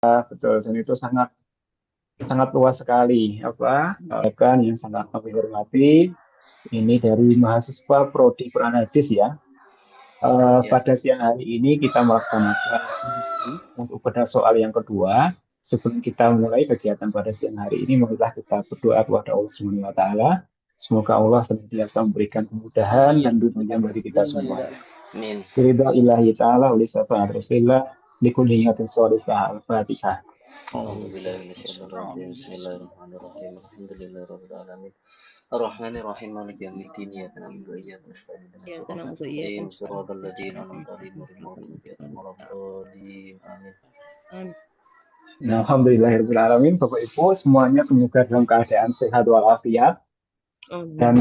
betul, dan itu sangat sangat luas sekali kan yang sangat kami hormati ini dari mahasiswa Prodi Quran Hadis ya. Ya, Pada siang hari ini kita melaksanakan diskusi untuk pada soal yang kedua. Sebelum kita mulai kegiatan pada siang hari ini, marilah kita berdoa kepada Allah Subhanahu wa taala. Semoga Allah senantiasa memberikan kemudahan dan lindungan bagi kita semuanya. amin. Ridha ilahi ta'ala oleh syafaat Rasulullah likulli niyatin sholihah al-Fatihah. A'udzubillahi Bismillahirrahmanirrahim. Alhamdulillahirabbil alamin. Ar-Rahmanir-Rahim. Maliki yaumiddin. Iyyaka na'budu wa iyyaka nasta'in. Ihdinas Ya siratal karena untuk iya mustaqim. kan Shiratal ladzina an'amta 'alaihim ghairil maghdubi 'alaihim waladdallin. Amin. Nah, alhamdulillahirabbil alamin. Bapak Ibu semuanya semoga dalam keadaan sehat walafiat dan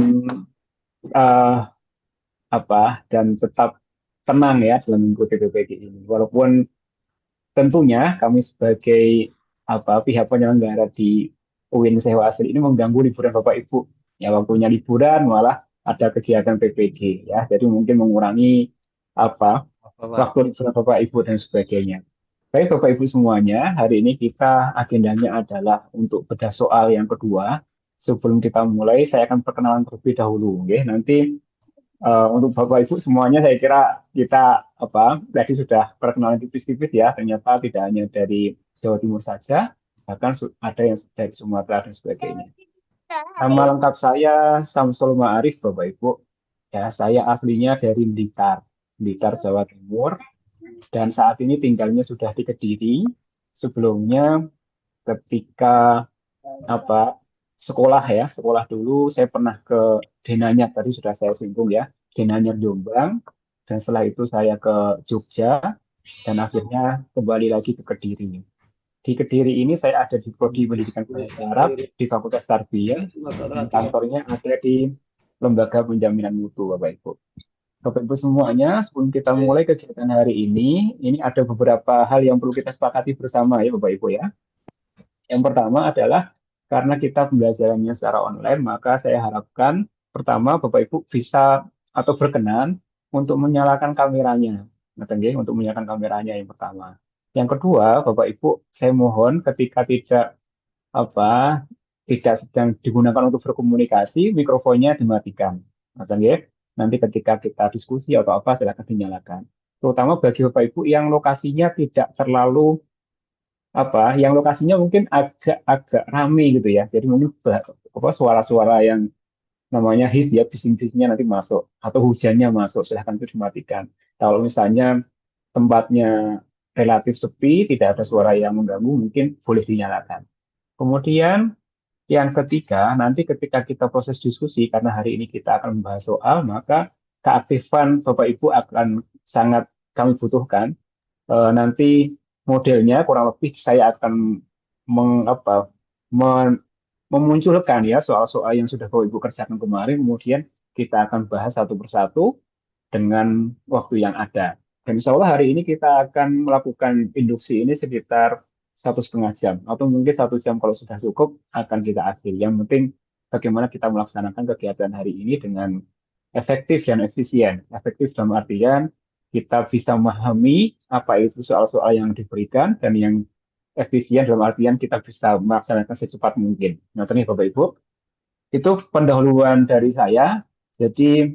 eh, dan tetap tenang ya dalam mengikuti PPG ini. Walaupun tentunya kami sebagai pihak penyelenggara di UIN Sewa Asri ini mengganggu liburan Bapak Ibu. Ya waktunya liburan malah ada kegiatan PPG ya. Jadi mungkin mengurangi apa Bapak. waktu liburan Bapak Ibu dan sebagainya. Baik Bapak Ibu semuanya, hari ini kita agendanya adalah untuk bedah soal yang kedua. Sebelum kita mulai, saya akan perkenalan terlebih dahulu. Oke? Nanti untuk Bapak Ibu semuanya saya kira kita tadi sudah perkenalan tipis-tipis ya. Ternyata tidak hanya dari Jawa Timur saja, bahkan ada yang dari Sumatera dan sebagainya. Nama lengkap saya Samsul Ma'arif Bapak Ibu. Ya, saya aslinya dari Blitar, Blitar Jawa Timur dan saat ini tinggalnya sudah di Kediri. Sebelumnya ketika apa sekolah ya, sekolah dulu saya pernah ke Denanyar tadi sudah saya singgung ya, Denanyar Jombang dan setelah itu saya ke Jogja dan akhirnya kembali lagi ke Kediri. Di Kediri ini saya ada di Prodi Pendidikan Bahasa Arab di Fakultas Tarbiyah dan kantornya ada di Lembaga Penjaminan Mutu Bapak Ibu. Bapak Ibu semuanya, sebelum kita mulai kegiatan hari ini ada beberapa hal yang perlu kita sepakati bersama ya Bapak Ibu ya. Yang pertama adalah karena kita pembelajarannya secara online, maka saya harapkan pertama Bapak Ibu bisa atau berkenan untuk menyalakan kameranya. Untuk menyalakan kameranya yang pertama. Yang kedua, Bapak Ibu, saya mohon ketika apa tidak sedang digunakan untuk berkomunikasi, mikrofonnya dimatikan. Nanti ketika kita diskusi atau apa silakan dinyalakan. Terutama bagi Bapak Ibu yang lokasinya tidak terlalu yang lokasinya mungkin agak rame gitu ya. Jadi mungkin suara-suara yang namanya his ya bising-bisingnya nanti masuk atau hujannya masuk silahkan itu dimatikan. Kalau misalnya tempatnya relatif sepi, tidak ada suara yang mengganggu, mungkin boleh dinyalakan. Kemudian yang ketiga, nanti ketika kita proses diskusi, karena hari ini kita akan membahas soal, maka keaktifan Bapak Ibu akan sangat kami butuhkan. Nanti modelnya kurang lebih saya akan meng, apa, men- memunculkan ya soal-soal yang sudah Bapak Ibu kerjakan kemarin, kemudian kita akan bahas satu persatu dengan waktu yang ada. Dan insya Allah hari ini kita akan melakukan induksi ini sekitar 1,5 jam atau mungkin 1 jam kalau sudah cukup akan kita akhiri. Yang penting bagaimana kita melaksanakan kegiatan hari ini dengan efektif dan efisien. Efektif dalam artian kita bisa memahami apa itu soal-soal yang diberikan dan yang efisien dalam artian kita bisa melaksanakan secepat mungkin. Nah, terima Bapak Ibu, itu pendahuluan dari saya. Jadi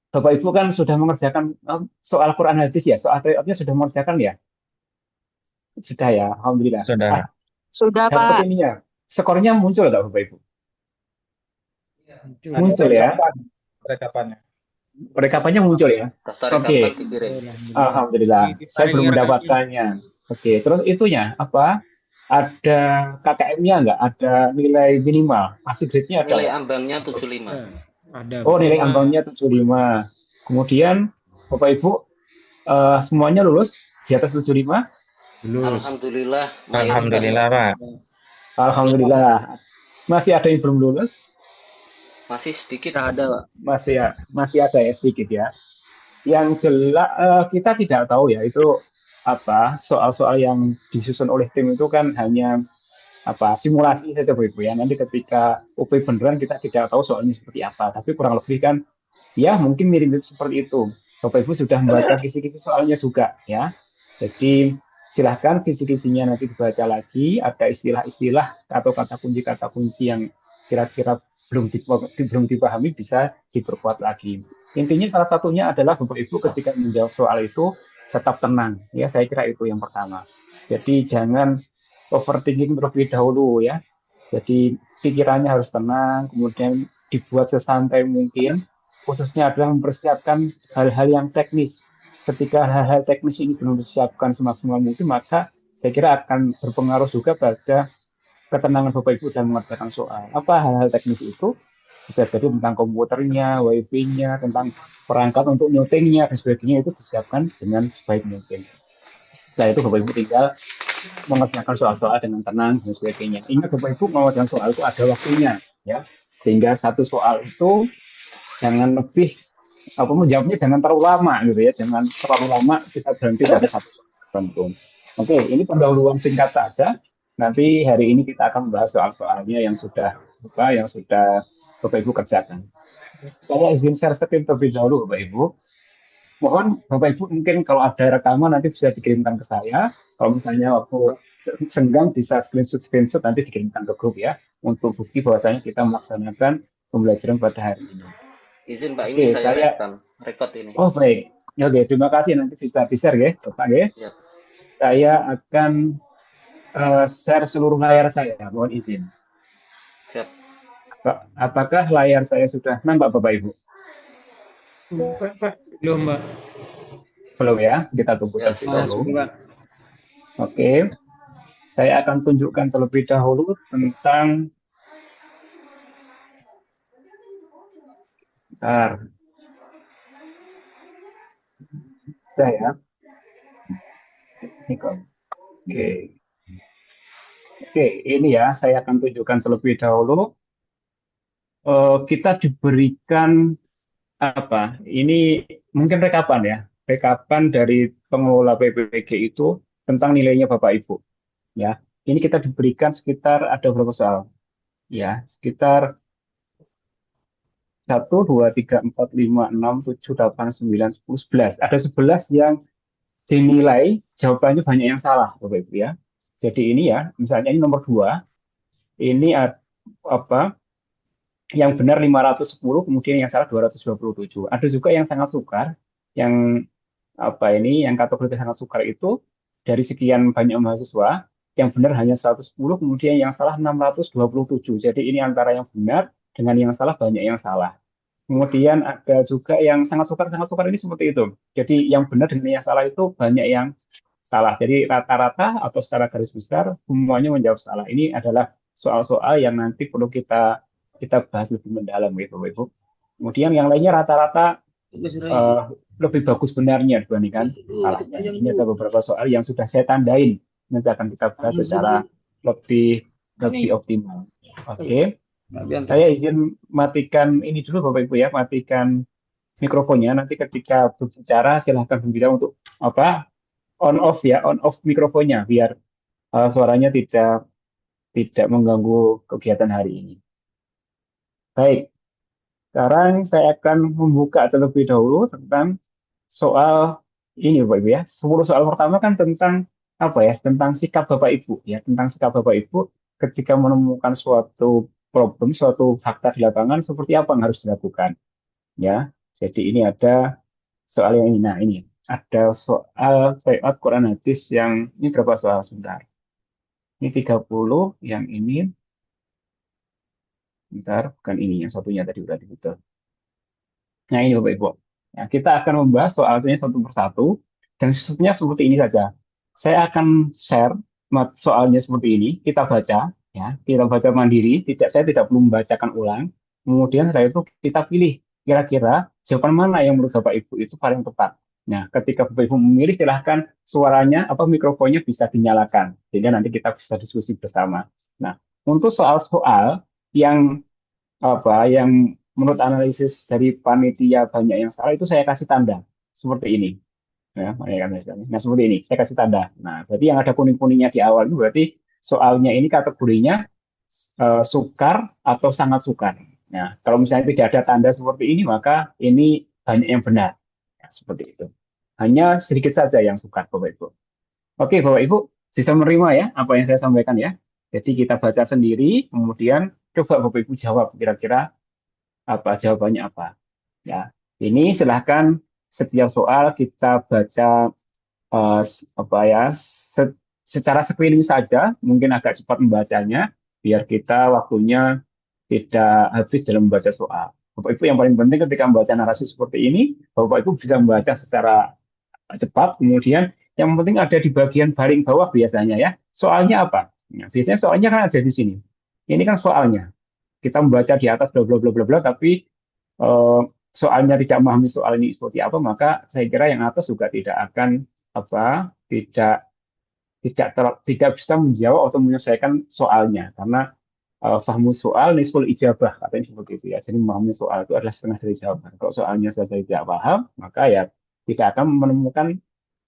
Bapak Ibu kan sudah mengerjakan soal Quran hadis ya, soal tryoutnya sudah mengerjakan ya? Sudah ya, Alhamdulillah. Sudah. Sudah Dapat Pak. ininya, skornya muncul nggak Bapak Ibu? Ada Muncul ya, rekapannya. rekapannya muncul ya? Daftar Oke, rekapan dikirim. Alhamdulillah. Saya belum mendapatkannya. Oke, terus itunya apa? Ada KKM-nya nggak? Ada nilai minimal? Pasti grade-nya ada Nilai nggak? ambangnya 75. Ada Oh, nilai Pak. ambangnya 75. Kemudian Bapak Ibu semuanya lulus di atas 75? Lulus. Alhamdulillah mayoritas. Alhamdulillah, Pak. Alhamdulillah. Masih ada yang belum lulus? Masih sedikit. Ada Pak. Masih ada ya sedikit ya. Yang jelas kita tidak tahu ya itu soal-soal yang disusun oleh tim itu kan hanya simulasi saja Bu Ibu ya. Nanti ketika UP beneran kita tidak tahu soalnya seperti apa. Tapi kurang lebih kan ya mungkin mirip seperti itu. Bapak Ibu sudah membaca kisi-kisi soalnya juga ya. Jadi Silahkan kisi-kisinya nanti dibaca lagi, ada istilah-istilah atau kata kunci yang kira-kira belum dipahami bisa diperkuat lagi. Intinya salah satunya adalah Bapak Ibu ketika menjawab soal itu tetap tenang. Ya, saya kira itu yang pertama. Jadi jangan overthinking terlebih dahulu ya. Jadi pikirannya harus tenang, kemudian dibuat sesantai mungkin, khususnya adalah mempersiapkan hal-hal yang teknis. Ketika hal-hal teknis ini belum disiapkan semaksimal mungkin, maka saya kira akan berpengaruh juga pada ketenangan Bapak Ibu dalam mengerjakan soal. Apa hal-hal teknis itu? Bisa jadi tentang komputernya, wifi-nya, tentang perangkat untuk nyutingnya, dan sebagainya itu disiapkan dengan sebaik mungkin. Setelah itu Bapak Ibu tinggal mengerjakan soal-soal dengan tenang dan sebagainya. Ingat Bapak Ibu mengerjakan soal itu ada waktunya, ya, sehingga satu soal itu jangan lebih apa menjawabnya jangan terlalu lama gitu ya, jangan terlalu lama kita berhenti pada satu soal tertentu. Oke, ini pendahuluan singkat saja. Nanti hari ini kita akan membahas soal-soalnya yang sudah Bapak Ibu kerjakan. Saya izin share screen terlebih dahulu Bapak Ibu. Mohon Bapak Ibu mungkin kalau ada rekaman nanti bisa dikirimkan ke saya. Kalau misalnya waktu senggang bisa screenshot nanti dikirimkan ke grup ya untuk bukti bahwasanya kita melaksanakan pembelajaran pada hari ini. Izin Pak, ini Oke, saya record ini. oh baik. Oke, terima kasih nanti bisa di-share ya, Bapak ya. Ya, Saya akan share seluruh layar saya, mohon izin. siap. Apakah layar saya sudah nampak Bapak Ibu? Belum, Mbak. Belum ya, kita tunggu Ya, terlebih sudah. dahulu. Mbak. Oke, saya akan tunjukkan terlebih dahulu tentang bentar. Sudah ya. Oke. Oke, ini ya saya akan tunjukkan terlebih dahulu. Kita diberikan apa? Ini mungkin rekapan ya, rekapan dari pengelola PPG itu tentang nilainya Bapak Ibu. Ya, ini kita diberikan sekitar ada berapa soal? Ya, sekitar 1, 2, 3, 4, 5, 6, 7, 8, 9, 10, 11. Ada 11 yang dinilai jawabannya banyak yang salah, Bapak Ibu ya. Jadi ini ya, misalnya ini nomor 2, ini apa? Yang benar 510, kemudian yang salah 227. Ada juga yang sangat sukar, yang apa ini, yang kategori sangat sukar itu dari sekian banyak mahasiswa, yang benar hanya 110, kemudian yang salah 627. Jadi ini antara yang benar dengan yang salah banyak yang salah. Kemudian ada juga yang sangat sukar ini seperti itu. Jadi yang benar dengan yang salah itu banyak yang salah. Jadi rata-rata atau secara garis besar semuanya menjawab salah. Ini adalah soal-soal yang nanti perlu kita kita bahas lebih mendalam gitu, Bapak Ibu. Kemudian yang lainnya rata-rata lebih bagus benarnya dibandingkan salahnya. Ini ada beberapa soal yang sudah saya tandain. Nanti akan kita bahas secara lebih optimal. Oke. Saya izin matikan ini dulu Bapak Ibu ya, matikan mikrofonnya. Nanti ketika berbicara silahkan berbicara untuk apa on off ya, on off mikrofonnya biar suaranya tidak mengganggu kegiatan hari ini. Baik, sekarang saya akan membuka terlebih dahulu tentang soal ini Bapak Ibu ya. 10 soal pertama kan tentang apa ya? Tentang sikap Bapak Ibu ya, tentang sikap Bapak Ibu ketika menemukan suatu problem, suatu fakta di lapangan seperti apa yang harus dilakukan ya. Jadi ini ada soal yang ini. Nah, ini ada soal tryout Quran hadis yang ini berapa soal sebentar. Ini 30, yang ini bentar, bukan ini yang satunya tadi udah betul. Nah, ini Bapak Ibu. Nah, kita akan membahas soalnya satu persatu dan sistemnya seperti ini saja. Saya akan share soalnya seperti ini, kita baca ya, kita baca mandiri, saya tidak perlu membacakan ulang. Kemudian setelah itu kita pilih kira-kira jawaban mana yang menurut Bapak Ibu itu paling tepat. Nah, ketika Bapak Ibu memilih silahkan suaranya apa mikrofonnya bisa dinyalakan sehingga nanti kita bisa diskusi bersama. Nah, untuk soal-soal yang yang menurut analisis dari panitia banyak yang salah itu saya kasih tanda seperti ini ya, nah seperti ini saya kasih tanda. Nah berarti yang ada kuning-kuningnya di awal itu berarti soalnya ini kategorinya sukar atau sangat sukar. Nah kalau misalnya tidak ada tanda seperti ini maka ini banyak yang benar ya, seperti itu. Hanya sedikit saja yang sukar Bapak Ibu. Oke, Bapak Ibu, bisa menerima ya apa yang saya sampaikan ya. Jadi kita baca sendiri, kemudian coba Bapak Ibu jawab kira-kira apa jawabannya apa. Ya, ini silahkan setiap soal kita baca apa ya secara screening saja, mungkin agak cepat membacanya, biar kita waktunya tidak habis dalam membaca soal. Bapak Ibu yang paling penting ketika membaca narasi seperti ini, Bapak Ibu bisa membaca secara cepat, kemudian yang penting ada di bagian paling bawah biasanya ya. Soalnya apa? Nah, biasanya soalnya kan ada di sini. Ini kan soalnya. Kita membaca di atas bla bla bla bla bla, tapi eh, soalnya tidak memahami soal ini seperti apa, maka saya kira yang atas juga tidak akan apa tidak tidak bisa menjawab atau menyelesaikan soalnya karena fahmu soal nisful ijabah katanya seperti itu ya. Jadi memahami soal itu adalah setengah dari jawaban. Kalau soalnya saja tidak paham, maka ya tidak akan menemukan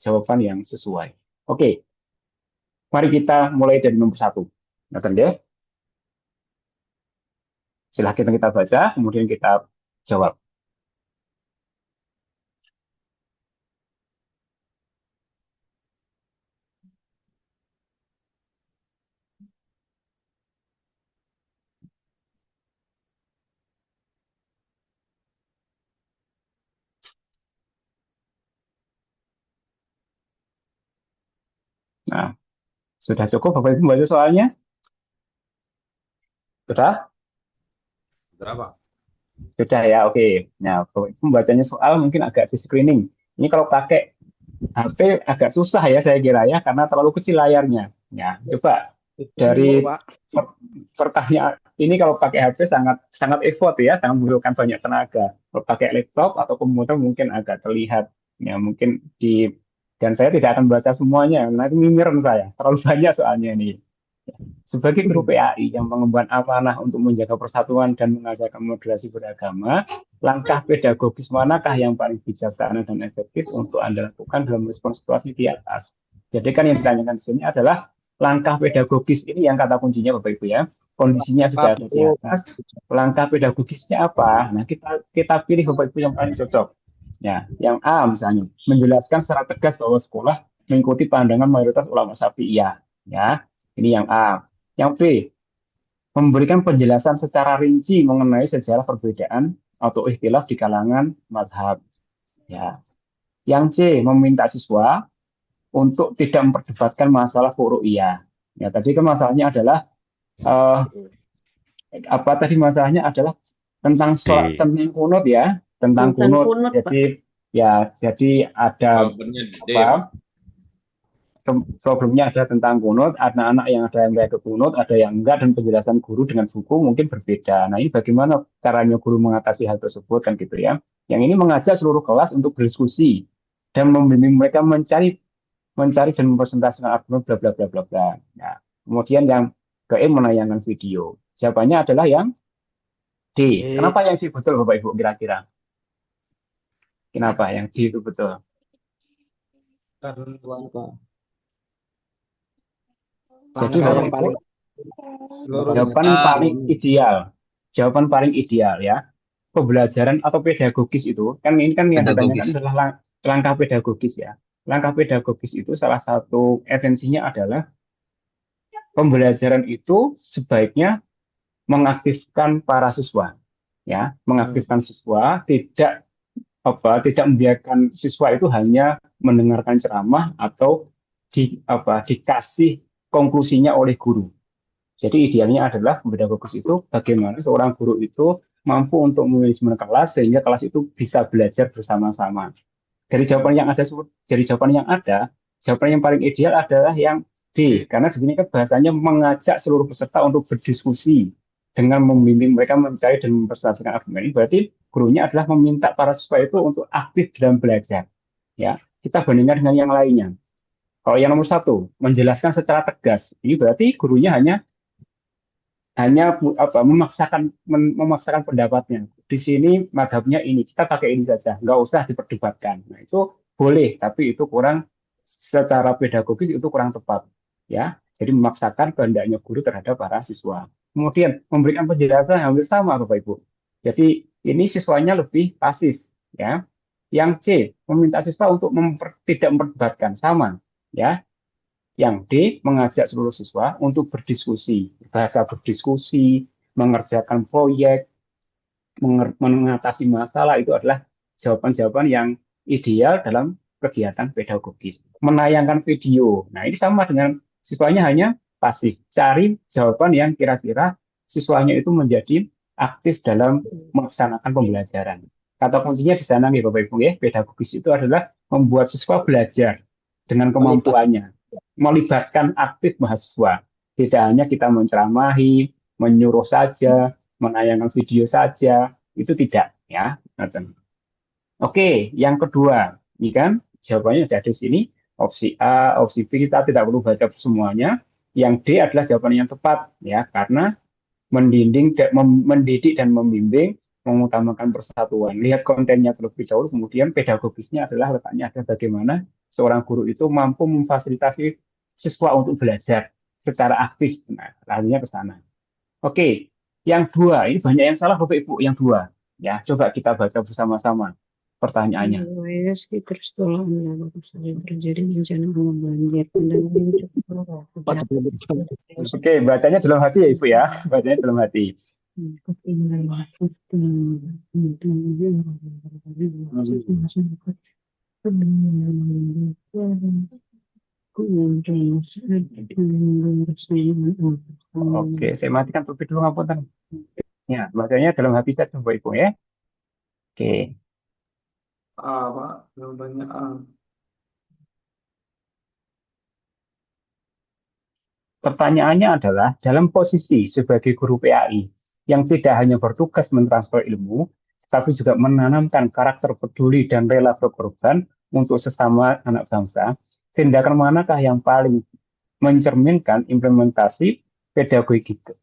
jawaban yang sesuai. Oke, mari kita mulai dari nomor satu. Nah, ya, silahkan kita baca, kemudian kita jawab. Nah, sudah cukup Bapak Ibu membaca soalnya? Sudah? Berapa? Sudah ya, oke. Nah, Bapak Ibu membacanya soal mungkin agak di screening. Ini kalau pakai HP agak susah ya saya kira ya, karena terlalu kecil layarnya. Ya, coba Ditunggu, dari Pak. pertanyaan ini kalau pakai HP sangat sangat effort ya, sangat membutuhkan banyak tenaga. Kalau pakai laptop atau komputer mungkin agak terlihat ya mungkin di dan saya tidak akan baca semuanya, nanti mimiren saya. Terlalu banyak soalnya ini. Sebagai guru PAI yang mengemban amanah untuk menjaga persatuan dan mengajarkan moderasi beragama, langkah pedagogis manakah yang paling bijaksana dan efektif untuk Anda lakukan dalam respons situasi di atas? Jadi kan yang ditanyakan di sini adalah langkah pedagogis ini yang kata kuncinya Bapak Ibu ya. Kondisinya sudah ada di atas, langkah pedagogisnya apa? Nah, kita pilih Bapak Ibu yang paling cocok. Ya, yang A misalnya, menjelaskan secara tegas bahwa sekolah mengikuti pandangan mayoritas ulama Syafi'iyah. Ya, ini yang A. Yang B, memberikan penjelasan secara rinci mengenai sejarah perbedaan atau istilah di kalangan mazhab. Ya. Yang C, meminta siswa untuk tidak memperdebatkan masalah furu'iyah. Ya, tadi kan masalahnya adalah eh, apa tadi masalahnya adalah tentang sholat, D. tentang kunut ya, tentang Tentang kunut. kunut, Pak. Jadi ya, jadi ada Jawabannya D, Pak. apa problemnya ada tentang kunut, anak-anak yang ada yang kayak ke kunut, ada yang enggak, dan penjelasan guru dengan buku mungkin berbeda. Nah, ini bagaimana caranya guru mengatasi hal tersebut kan gitu ya. Yang ini mengajak seluruh kelas untuk berdiskusi dan membimbing mereka mencari mencari dan mempresentasikan argumen bla bla bla bla bla. Nah, kemudian yang ke menayangkan video. Jawabannya adalah yang D. Kenapa yang D betul Bapak Ibu kira-kira? Kenapa yang D itu betul? Apa? Jadi Langkah Bapak yang Ibu paling lurus. jawaban paling ideal, jawaban paling ideal ya. Pembelajaran atau pedagogis itu kan ini kan yang ditanyakan Pedagogis. adalah langkah pedagogis ya. Langkah pedagogis itu salah satu esensinya adalah pembelajaran itu sebaiknya mengaktifkan para siswa ya, mengaktifkan siswa tidak membiarkan siswa itu hanya mendengarkan ceramah atau dikasih konklusinya oleh guru. Jadi idealnya adalah pedagogis itu bagaimana seorang guru itu mampu untuk memanajemen kelas sehingga kelas itu bisa belajar bersama-sama. Dari jawaban yang ada, dari jawaban yang ada, jawaban yang paling ideal adalah yang D, karena di sini kan bahasanya mengajak seluruh peserta untuk berdiskusi dengan membimbing mereka mencari dan mempresentasikan argumen. Ini berarti gurunya adalah meminta para siswa itu untuk aktif dalam belajar. Ya, kita bandingkan dengan yang lainnya. Kalau yang nomor satu, menjelaskan secara tegas, ini berarti gurunya hanya memaksakan pendapatnya. Di sini madhabnya ini, kita pakai ini saja, nggak usah diperdebatkan. Nah, itu boleh, tapi itu kurang secara pedagogis itu kurang tepat. Ya, jadi memaksakan kehendaknya guru terhadap para siswa. Kemudian memberikan penjelasan yang hampir sama, Bapak Ibu. Jadi ini siswanya lebih pasif, ya. Yang C, meminta siswa untuk tidak memperdebatkan, sama, ya. Yang D, mengajak seluruh siswa untuk berdiskusi. Bahasa berdiskusi, mengerjakan proyek, mengatasi masalah itu adalah jawaban-jawaban yang ideal dalam kegiatan pedagogis. Menayangkan video. Nah, ini sama dengan siswanya hanya pasif. Cari jawaban yang kira-kira siswanya itu menjadi aktif dalam melaksanakan pembelajaran. Kata kuncinya di sana nih Bapak Ibu ya, pedagogis itu adalah membuat siswa belajar dengan kemampuannya, melibatkan aktif mahasiswa. Tidak hanya kita menceramahi, menyuruh saja, menayangkan video saja, itu tidak ya. Oke, yang kedua, ini kan jawabannya ada di sini. Opsi A, opsi B kita tidak perlu baca semuanya. Yang D adalah jawaban yang tepat ya, karena mendidik dan membimbing mengutamakan persatuan. Lihat kontennya terlebih dahulu, kemudian pedagogisnya adalah letaknya ada bagaimana seorang guru itu mampu memfasilitasi siswa untuk belajar secara aktif. Nah, lalunya ke sana. Oke, yang dua, ini banyak yang salah Bapak Ibu, yang dua. Ya, coba kita baca bersama-sama pertanyaannya. Wilayah sekitar sekolah adalah sering terjadi bencana alam banjir. Pandangan yang cukup Oke, bacanya dalam hati ya Ibu ya, bacanya dalam hati. Oke, saya matikan terlebih dulu ngapunten. Ya, bacanya dalam hati saja Bapak Ibu ya. Oke. A, Pak. Jawabannya A. Pertanyaannya adalah, dalam posisi sebagai guru PAI yang tidak hanya bertugas mentransfer ilmu, tapi juga menanamkan karakter peduli dan rela berkorban untuk sesama anak bangsa, tindakan manakah yang paling mencerminkan implementasi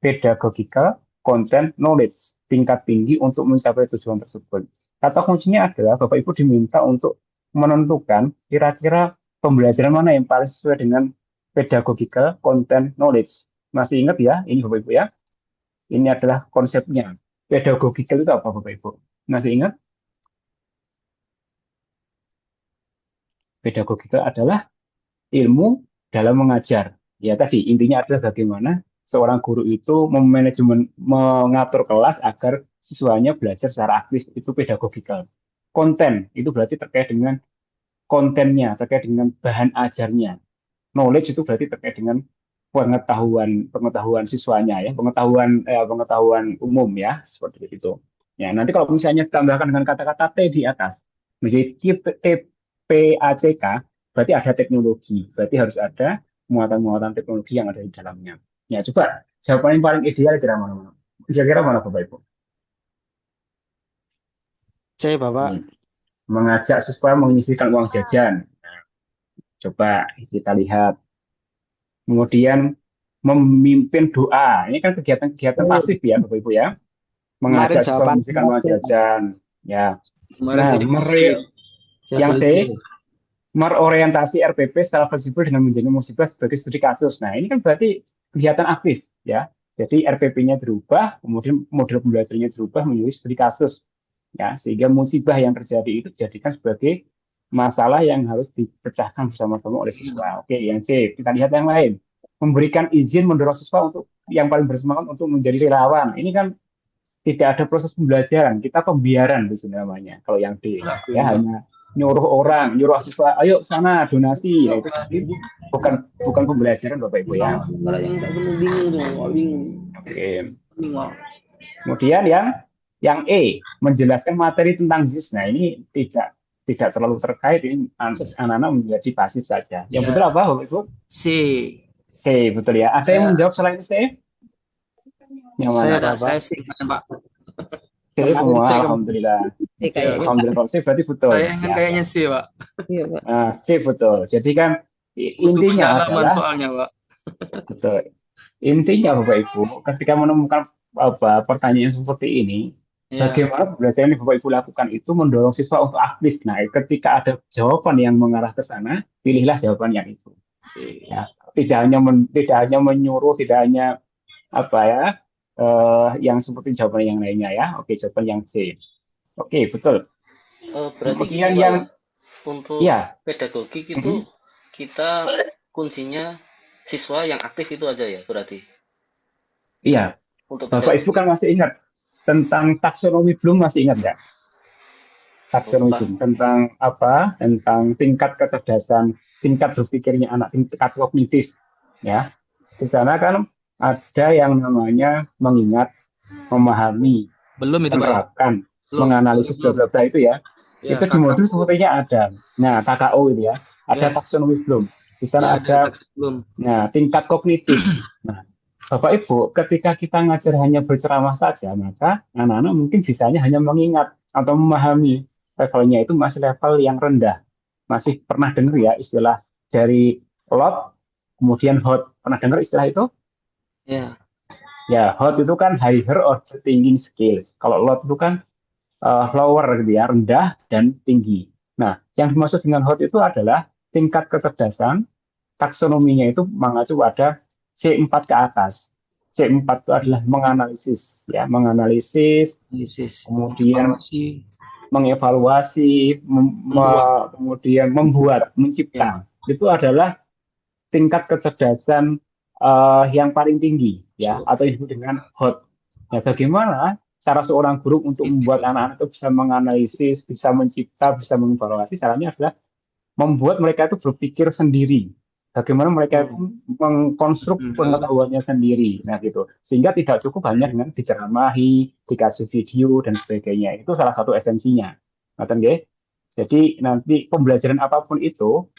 pedagogikal content knowledge tingkat tinggi untuk mencapai tujuan tersebut? Kata kuncinya adalah Bapak Ibu diminta untuk menentukan kira-kira pembelajaran mana yang paling sesuai dengan pedagogical content knowledge. Masih ingat ya, ini Bapak Ibu ya. Ini adalah konsepnya. Pedagogical itu apa Bapak Ibu? Masih ingat? Pedagogical adalah ilmu dalam mengajar. Ya tadi intinya adalah bagaimana seorang guru itu memanajemen, mengatur kelas agar siswanya belajar secara aktif, itu pedagogical. Konten itu berarti terkait dengan kontennya, terkait dengan bahan ajarnya. Knowledge itu berarti terkait dengan pengetahuan siswanya ya, pengetahuan umum ya, seperti itu. Ya, nanti kalau misalnya ditambahkan dengan kata-kata T di atas, menjadi TPACK, berarti ada teknologi, berarti harus ada muatan-muatan teknologi yang ada di dalamnya. Ya, coba jawaban yang paling ideal kira-kira mana Bapak Ibu? C, Bapak. Mengajak siswa menyisihkan uang jajan. Nah, coba kita lihat. Kemudian memimpin doa. Ini kan kegiatan pasif ya, Bapak Ibu ya. Mengajak siswa menyisihkan uang jajan. Ya. Nah, yang C, merorientasi RPP secara fleksibel dengan menjadi musibah sebagai studi kasus. Nah, ini kan berarti kegiatan aktif ya. Jadi RPP-nya berubah, kemudian model pembelajarannya berubah menjadi studi kasus. Ya, sehingga musibah yang terjadi itu dijadikan sebagai masalah yang harus dipecahkan bersama-sama oleh siswa. Oke, yang C, kita lihat yang lain. Memberikan izin mendorong siswa untuk yang paling bersemangat untuk menjadi relawan. Ini kan tidak ada proses pembelajaran, kita pembiaran di sini namanya. Kalau yang D, ya hanya nyuruh orang, nyuruh siswa, ayo sana donasi. Ya, itu bukan pembelajaran Bapak Ibu ya. Oke. Kemudian yang E, menjelaskan materi tentang JIS. Nah, ini tidak terlalu terkait, ini anak-anak menjadi pasif saja. Yang betul apa Bapak Ibu? C, betul ya. Ada yang menjawab selain C? Yang mana? Saya sih Pak. C semua, alhamdulillah. Alhamdulillah kalau C berarti betul. Saya ingat kayaknya sih Pak. Iya, Pak. Nah, C betul. Jadi kan intinya adalah soalnya Pak. betul. Intinya Bapak Ibu, ketika menemukan pertanyaan seperti ini, bagaimana pembelajaran yang Bapak Ibu lakukan itu mendorong siswa untuk aktif. Nah, ketika ada jawaban yang mengarah ke sana, pilihlah jawaban yang itu. Ya, tidak hanya menyuruh, tidak hanya yang seperti jawaban yang lainnya ya. Oke, jawaban yang C. Oke, betul. Berarti Kemudian gitu, yang Pak, untuk ya. pedagogik itu kita kuncinya siswa yang aktif itu aja ya berarti Iya, untuk Bapak menjawab Ibu ini. kan masih ingat tentang taksonomi belum, masih ingat nggak? Taksonomi Lupa. belum tentang apa? Tentang tingkat kecerdasan, tingkat berpikirnya anak, tingkat kognitif, ya. Di sana kan ada yang namanya mengingat, memahami, Belum itu Pak ya? menerapkan, Belum. menganalisis bla Belum. bla bla itu ya. Ya, Itu di modul KKU. sepertinya ada. Nah, KKO itu ya. Ada Ya, taksonomi belum. Di ya sana ada ada, teks belum. nah, tingkat kognitif. Nah, Bapak Ibu, ketika kita ngajar hanya berceramah saja, maka anak-anak mungkin bisanya hanya mengingat atau memahami. Levelnya itu masih level yang rendah. Masih pernah dengar ya istilah dari lot, kemudian hot. Pernah dengar istilah itu? Ya, Ya, hot itu kan higher order thinking skills. Kalau lot itu kan lower gitu ya, rendah dan tinggi. Nah, yang dimaksud dengan hot itu adalah tingkat kecerdasan taksonominya itu mengacu pada C4 ke atas. C4 itu adalah menganalisis, ya, menganalisis, analisis, kemudian evaluasi, mengevaluasi, membuat. kemudian membuat, mencipta. Ya, Itu adalah tingkat kecerdasan yang paling tinggi, ya, so, atau yang disebut dengan hot. Nah, bagaimana cara seorang guru untuk membuat anak-anak itu bisa menganalisis, bisa mencipta, bisa mengevaluasi? Caranya adalah membuat mereka itu berpikir sendiri. Bagaimana mereka Hmm. itu mengkonstruk pengetahuannya sendiri. Nah, gitu. Sehingga tidak cukup hanya dengan diceramahi, dikasih video, dan sebagainya. Itu salah satu esensinya. Ngerti nggih? Jadi nanti pembelajaran apapun itu,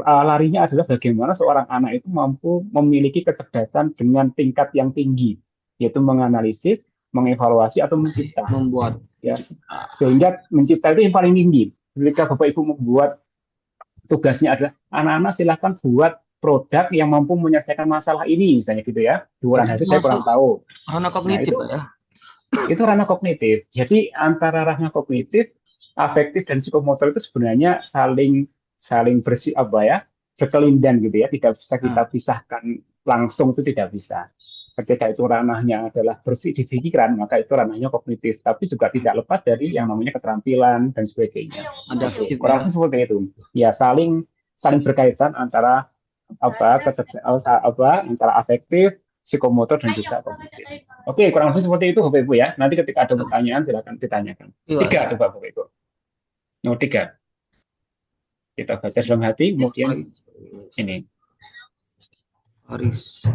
larinya adalah bagaimana seorang anak itu mampu memiliki kecerdasan dengan tingkat yang tinggi, yaitu menganalisis, mengevaluasi, atau mencipta. membuat. Ya, sehingga mencipta itu yang paling tinggi. Ketika Bapak Ibu membuat, tugasnya adalah anak-anak silahkan buat produk yang mampu menyelesaikan masalah ini, misalnya gitu ya. Di Ya, Wulan itu hari saya masuk kurang tahu. ranah Nah, kognitif Pak ya. itu ranah kognitif. Jadi antara ranah kognitif, afektif dan psikomotor itu sebenarnya saling saling bersih apa ya, berkelindan gitu ya. Tidak bisa kita Nah, pisahkan langsung, itu tidak bisa. Ketika itu ranahnya adalah bersih di pikiran, maka itu ranahnya kognitif. Tapi juga tidak lepas dari yang namanya keterampilan dan sebagainya. Oke, adaptif kurang ya. lebih seperti itu. Ya, saling saling berkaitan antara antara afektif, psikomotor dan juga kognitif. Oke, kurang lebih seperti itu Bapak Ibu ya. Nanti ketika ada pertanyaan silakan ditanyakan. Iya, Tiga coba Bapak Ibu. Nomor tiga, kita baca dalam hati, kemudian ini. Haris.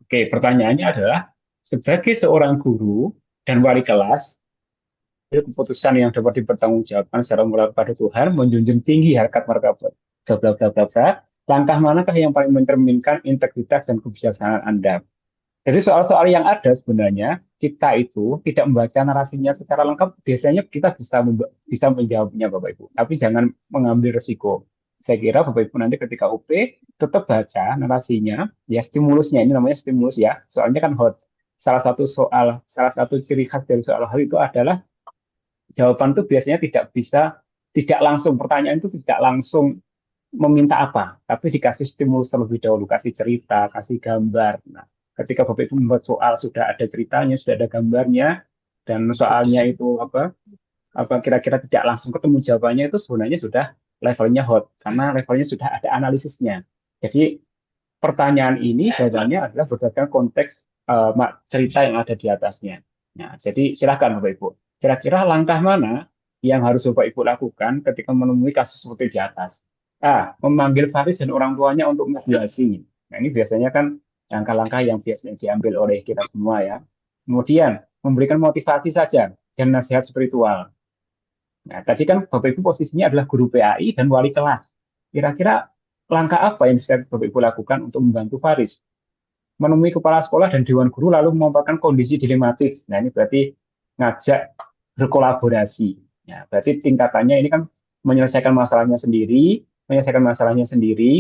Oke, pertanyaannya adalah, sebagai seorang guru dan wali kelas, keputusan yang dapat dipertanggungjawabkan secara moral pada Tuhan, menjunjung tinggi harkat martabat, bla bla bla bla bla. Langkah manakah yang paling mencerminkan integritas dan kebijaksanaan Anda? Jadi soal-soal yang ada sebenarnya kita itu tidak membaca narasinya secara lengkap. Biasanya kita bisa menjawabnya Bapak Ibu, tapi jangan mengambil resiko. Saya kira Bapak Ibu nanti ketika UP tetap baca narasinya, ya stimulusnya, ini namanya stimulus ya. Soalnya kan hot. Salah satu ciri khas dari soal hal itu adalah jawaban itu biasanya tidak langsung, pertanyaan itu tidak langsung meminta apa, tapi dikasih stimulus terlebih dahulu, kasih cerita, kasih gambar. Nah, ketika Bapak Ibu membuat soal sudah ada ceritanya, sudah ada gambarnya, dan soalnya itu apa kira-kira tidak langsung ketemu jawabannya, itu sebenarnya sudah levelnya hot karena levelnya sudah ada analisisnya. Jadi pertanyaan ini jawabannya adalah berdasarkan konteks cerita yang ada di atasnya. Nah, jadi silakan Bapak Ibu. Kira-kira langkah mana yang harus Bapak Ibu lakukan ketika menemui kasus seperti di atas? A. Memanggil Farid dan orang tuanya untuk mediasi. Nah, ini biasanya kan langkah-langkah yang biasanya diambil oleh kita semua ya. Kemudian, memberikan motivasi saja dan nasihat spiritual. Nah, tadi kan Bapak Ibu posisinya adalah guru PAI dan wali kelas. Kira-kira langkah apa yang bisa Bapak Ibu lakukan untuk membantu Faris? Menemui kepala sekolah dan dewan guru lalu memaparkan kondisi dilematis. Nah, ini berarti ngajak berkolaborasi. Ya, berarti tingkatannya ini kan menyelesaikan masalahnya sendiri,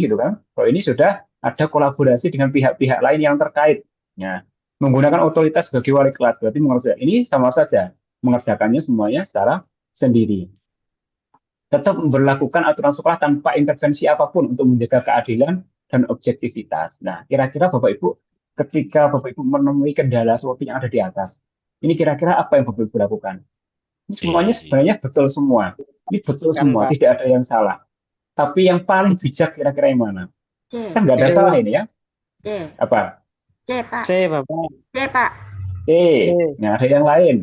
gitu kan? Kalau ini sudah ada kolaborasi dengan pihak-pihak lain yang terkait. Ya, menggunakan otoritas sebagai wali kelas, berarti menurut saya ini sama saja mengerjakannya semuanya secara sendiri. Tetap memperlakukan aturan sekolah tanpa intervensi apapun untuk menjaga keadilan dan objektivitas. Nah, kira-kira Bapak Ibu, ketika Bapak Ibu menemui kendala seperti yang ada di atas, ini kira-kira apa yang Bapak Ibu lakukan? Ini semuanya sebenarnya betul semua. Ini betul Kan semua, Pak. tidak ada yang salah. Tapi yang paling bijak kira-kira yang mana? C. Kan nggak ada C. salah ini ya. C. Apa? C, Pak. C Bapak. C, Pak. C. Nah, ada yang lain.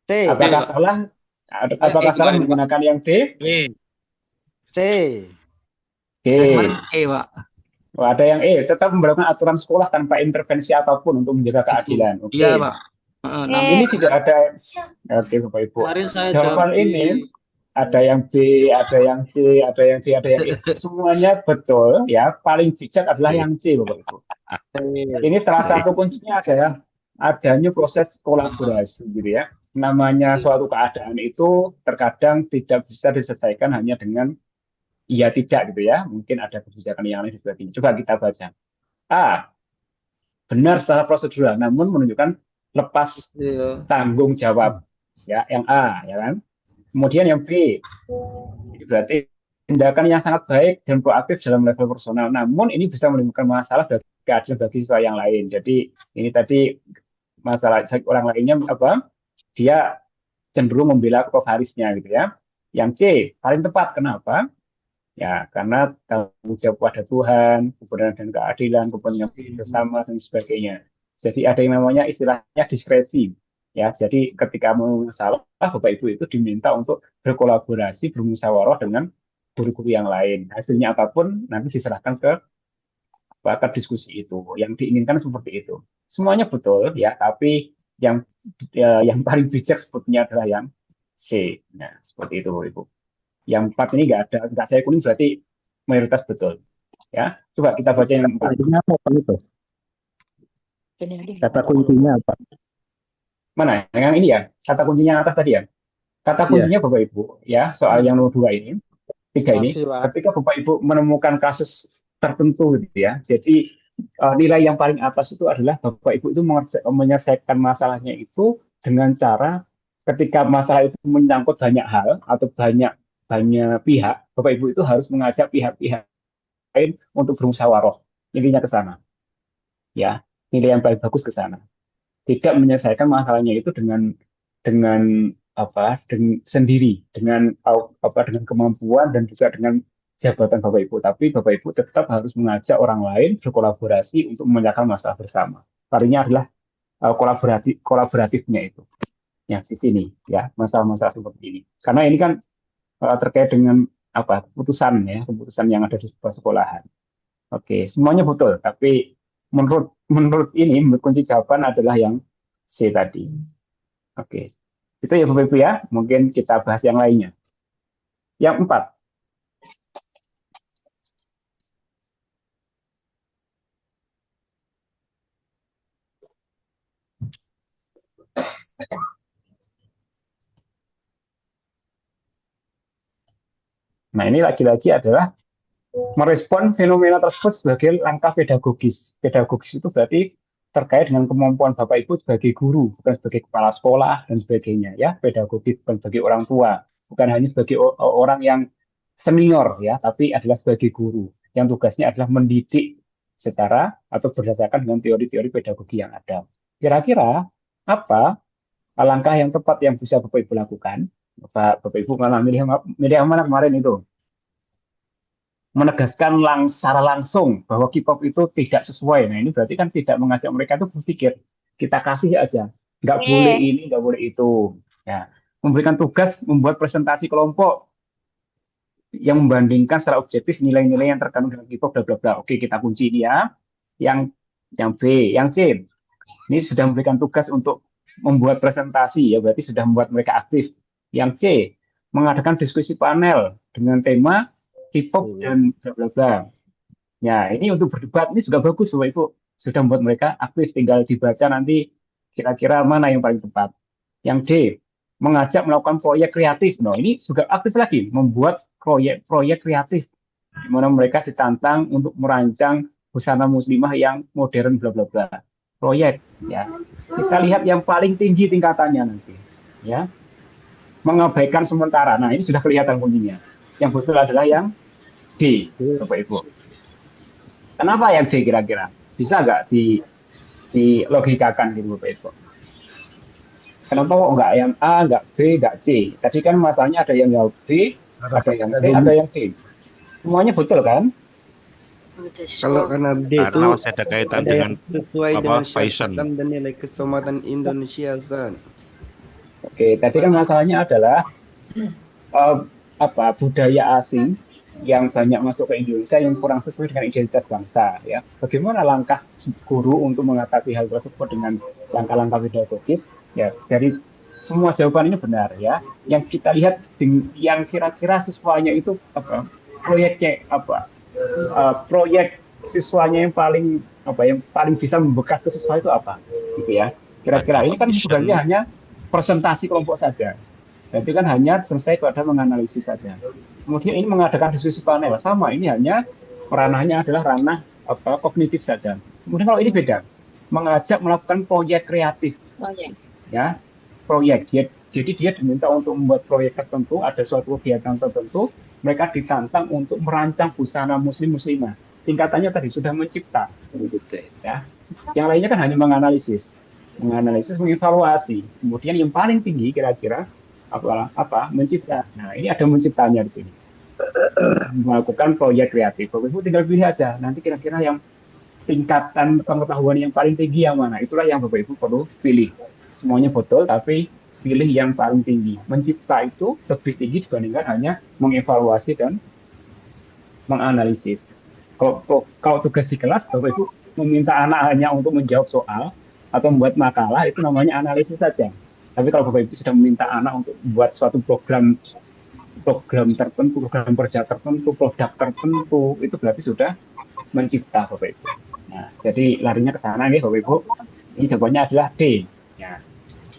C. Apakah Pak. salah? Apakah salah kemarin, Pak. menggunakan yang D? C. Saya kemarin D. Pak. Oh, ada yang E, tetap memperlakukan aturan sekolah tanpa intervensi apapun untuk menjaga Itu. keadilan. Oke. Iya, Pak. Ini tidak ada. Oke, Bapak Ibu. Kemarin saya Jawaban jawab ini ada yang B, ada yang C, ada yang D, ada yang E. Semuanya betul ya. Paling bijak adalah yang C, Bapak Ibu. Ini salah satu kuncinya adalah adanya proses kolaborasi gitu ya. Namanya suatu keadaan itu terkadang tidak bisa diselesaikan hanya dengan iya tidak gitu ya. Mungkin ada kebijakan yang lain dan sebagainya. Coba kita baca. A. Benar secara prosedural, namun menunjukkan lepas Iya. tanggung jawab. Ya, yang A, ya kan? Kemudian yang B. Ini berarti tindakan yang sangat baik dan proaktif dalam level personal. Namun ini bisa menimbulkan masalah bagi keadilan bagi siswa yang lain. Jadi ini tadi masalah orang lainnya apa? Dia cenderung membela Harisnya gitu ya. Yang C paling tepat. Kenapa? Ya, karena tanggung jawab pada Tuhan, kebenaran dan keadilan, kepentingan bersama dan sebagainya. Jadi ada yang namanya istilahnya diskresi. Ya, jadi ketika mau salah, Bapak Ibu itu diminta untuk berkolaborasi, bermusyawarah dengan guru-guru yang lain. Hasilnya apapun nanti diserahkan ke diskusi itu. Yang diinginkan seperti itu. Semuanya betul ya, tapi yang paling bijak sebetulnya adalah yang C. Nah, seperti itu, Bapak Ibu. Yang 4 ini nggak saya kuning berarti mayoritas betul. Ya, coba kita baca yang 4. Kuncinya apa Pak itu? Kata kuncinya apa? Mana? Yang ini ya, kata kuncinya yang atas tadi ya. Kata kuncinya Bapak Ibu, ya, soal yang nomor 2 ini, 3 ini, Masih, Pak. ketika Bapak Ibu menemukan kasus tertentu gitu ya. Jadi nilai yang paling atas itu adalah Bapak Ibu itu menyelesaikan masalahnya itu dengan cara ketika masalah itu menyangkut banyak hal atau banyak pihak, Bapak Ibu itu harus mengajak pihak-pihak lain untuk bermusyawarah. Intinya ke sana. Ya, nilai yang paling bagus ke sana. Tidak menyelesaikan masalahnya itu dengan sendiri, dengan kemampuan dan juga dengan jabatan Bapak Ibu. Tapi Bapak Ibu tetap harus mengajak orang lain berkolaborasi untuk menyelesaikan masalah bersama. Palingnya adalah kolaboratifnya itu. Ya, di sini ya, masalah-masalah seperti ini. Karena ini kan terkait dengan keputusan yang ada di sebuah sekolahan. Oke, semuanya betul, tapi menurut kunci jawaban adalah yang C tadi. Oke, itu ya Bapak Ibu ya. Mungkin kita bahas yang lainnya. Yang 4. Nah, ini lagi-lagi adalah merespon fenomena tersebut sebagai langkah pedagogis. Pedagogis itu berarti terkait dengan kemampuan Bapak Ibu sebagai guru, bukan sebagai kepala sekolah dan sebagainya ya. Pedagogis bukan sebagai orang tua, bukan hanya sebagai orang yang senior ya, tapi adalah sebagai guru yang tugasnya adalah mendidik secara atau berdasarkan dengan teori-teori pedagogi yang ada. Kira-kira apa langkah yang tepat yang bisa Bapak Ibu lakukan? Bapak Ibu malah milih yang mana kemarin itu? Menegaskan secara langsung bahwa K-pop itu tidak sesuai. Nah, ini berarti kan tidak mengajak mereka itu berpikir, kita kasih aja, nggak boleh ini, nggak boleh itu. Ya, memberikan tugas membuat presentasi kelompok yang membandingkan secara objektif nilai-nilai yang terkandung dalam K-pop, bla bla bla. Oke, kita kunci ini ya. Yang B, yang C, ini sudah memberikan tugas untuk membuat presentasi, ya berarti sudah membuat mereka aktif. Yang C, mengadakan diskusi panel dengan tema K-pop dan bla bla bla. Ya, ini untuk berdebat ini juga bagus Bapak Ibu. Sudah membuat mereka aktif, tinggal dibaca nanti kira-kira mana yang paling tepat. Yang D, mengajak melakukan proyek kreatif. Nah, ini juga aktif lagi, membuat proyek kreatif di mana mereka ditantang untuk merancang busana muslimah yang modern bla bla bla. Proyek ya. Kita lihat yang paling tinggi tingkatannya nanti. Ya. Mengabaikan sementara. Nah, ini sudah kelihatan kuncinya. Yang betul adalah yang D, Bapak Ibu. Kenapa yang C kira-kira? Bisa nggak dilogikakan gitu Bapak Ibu? Kenapa kok nggak yang A, nggak B, nggak C? Tadi kan masalahnya ada yang jawab C, Arah ada yang C, Bumi. ada yang D. Semuanya betul kan? Kalau karena D itu Karena masih ada kaitan ada yang dengan sesuai apa, dengan fashion. syariat dan nilai keselamatan Indonesia, Ustaz. Oke, tadi kan masalahnya adalah eh, budaya asing yang banyak masuk ke Indonesia yang kurang sesuai dengan identitas bangsa ya. Bagaimana langkah guru untuk mengatasi hal tersebut dengan langkah-langkah pedagogis? Ya, dari semua jawaban ini benar ya. Yang kita lihat yang kira-kira siswanya itu proyeknya proyek siswanya yang paling bisa membekas ke siswa itu apa gitu ya. Kira-kira ini kan sebenarnya hanya presentasi kelompok saja. Jadi kan hanya selesai pada menganalisis saja. Kemudian ini mengadakan diskusi panel sama, ini hanya ranahnya adalah ranah kognitif saja. Kemudian kalau ini beda, mengajak melakukan proyek kreatif, ya proyek. Jadi dia diminta untuk membuat proyek tertentu, ada suatu kegiatan tertentu, mereka ditantang untuk merancang busana muslimah. Tingkatannya tadi sudah mencipta, ya. Yang lainnya kan hanya menganalisis, mengevaluasi. Kemudian yang paling tinggi kira-kira mencipta. Nah, ini ada menciptanya di sini. Melakukan proyek kreatif. Bapak Ibu tinggal pilih aja. Nanti kira-kira yang tingkatan pengetahuan yang paling tinggi yang mana? Itulah yang Bapak Ibu perlu pilih. Semuanya betul, tapi pilih yang paling tinggi. Mencipta itu lebih tinggi dibandingkan hanya mengevaluasi dan menganalisis. Kalau tugas di kelas, Bapak Ibu meminta anak hanya untuk menjawab soal atau membuat makalah, itu namanya analisis saja. Tapi kalau Bapak Ibu sudah meminta anak untuk membuat suatu program tertentu, program kerja tertentu, produk tertentu, itu berarti sudah mencipta Bapak Ibu. Nah, jadi larinya ke sana nih Bapak Ibu. Ini jawabannya adalah D. Ya.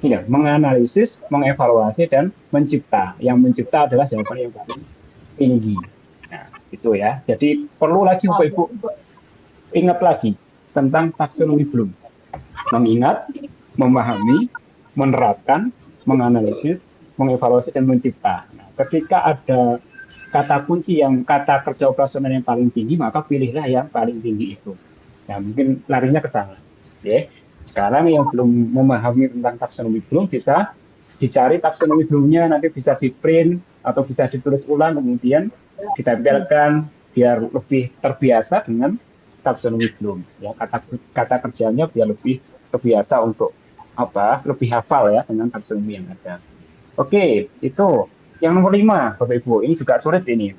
Ini menganalisis, mengevaluasi dan mencipta. Yang mencipta adalah jawaban yang paling tinggi. Nah, itu ya. Jadi perlu lagi Bapak Ibu ingat lagi tentang taksonomi Bloom. Mengingat, memahami, menerapkan, menganalisis, mengevaluasi dan mencipta. Nah, ketika ada kata kunci kata kerja operasional yang paling tinggi, maka pilihlah yang paling tinggi itu. Nah, mungkin larinya ke sana. Ya. Sekarang yang belum memahami tentang taksonomi Bloom bisa dicari taksonomi Bloom-nya, nanti bisa di print atau bisa ditulis ulang, kemudian ditempelkan biar lebih terbiasa dengan taksonomi Bloom. Ya, kata kerjanya biar lebih terbiasa untuk lebih hafal ya dengan taksonomi yang ada. Oke, itu yang nomor 5, Bapak Ibu. Ini juga sulit ini.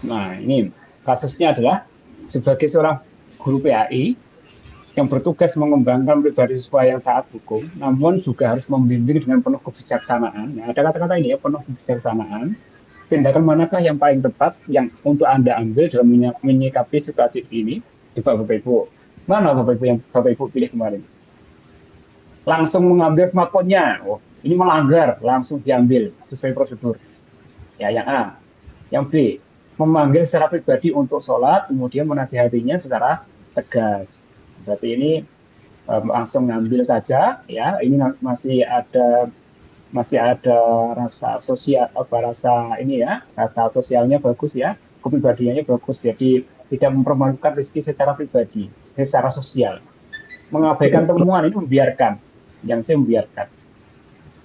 Nah, ini kasusnya adalah sebagai seorang guru PAI yang bertugas mengembangkan pribadi siswa yang taat hukum, namun juga harus membimbing dengan penuh kebijaksanaan. Nah, ada kata-kata ini ya, penuh kebijaksanaan. Tindakan manakah yang paling tepat yang untuk Anda ambil dalam menyikapi situasi ini? Coba Bapak Ibu, mana Bapak Ibu yang Bapak Ibu pilih kemarin? Langsung mengambil smartphone-nya. Oh, ini melanggar, langsung diambil sesuai prosedur. Ya, yang A. Yang B, memanggil secara pribadi untuk sholat, kemudian menasihatinya secara tegas. Berarti ini langsung ngambil saja, ya. Ini masih ada rasa sosial, rasa sosialnya bagus ya, kepribadiannya bagus. Jadi tidak mempermalukan Rizky secara pribadi, secara sosial. Mengabaikan temuan ini membiarkan, yang C membiarkan.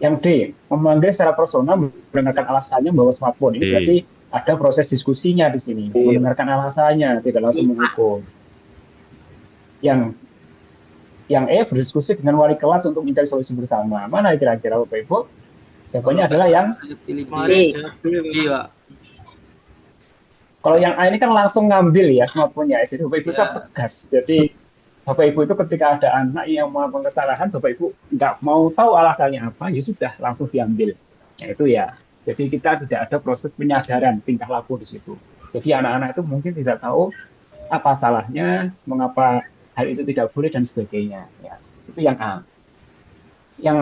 Yang D, memanggil secara personal, mendengarkan alasannya membawa smartphone. Ini berarti ada proses diskusinya di sini, mendengarkan alasannya, tidak langsung menghukum. Yang E, berdiskusi dengan wali kelas untuk mencari solusi bersama. Mana kira-kira Bapak Ibu? Jawabannya adalah yang D. Kalau yang A ini kan langsung ngambil ya smartphone-nya. Jadi Bapak Ibu tegas. Jadi Bapak Ibu itu ketika ada anak yang melakukan kesalahan, Bapak Ibu nggak mau tahu alasannya apa, ya sudah langsung diambil. Nah, itu ya. Jadi kita tidak ada proses penyadaran tingkah laku di situ. Jadi anak-anak itu mungkin tidak tahu apa salahnya, mengapa hal itu tidak boleh dan sebagainya. Ya, Itu yang A. Yang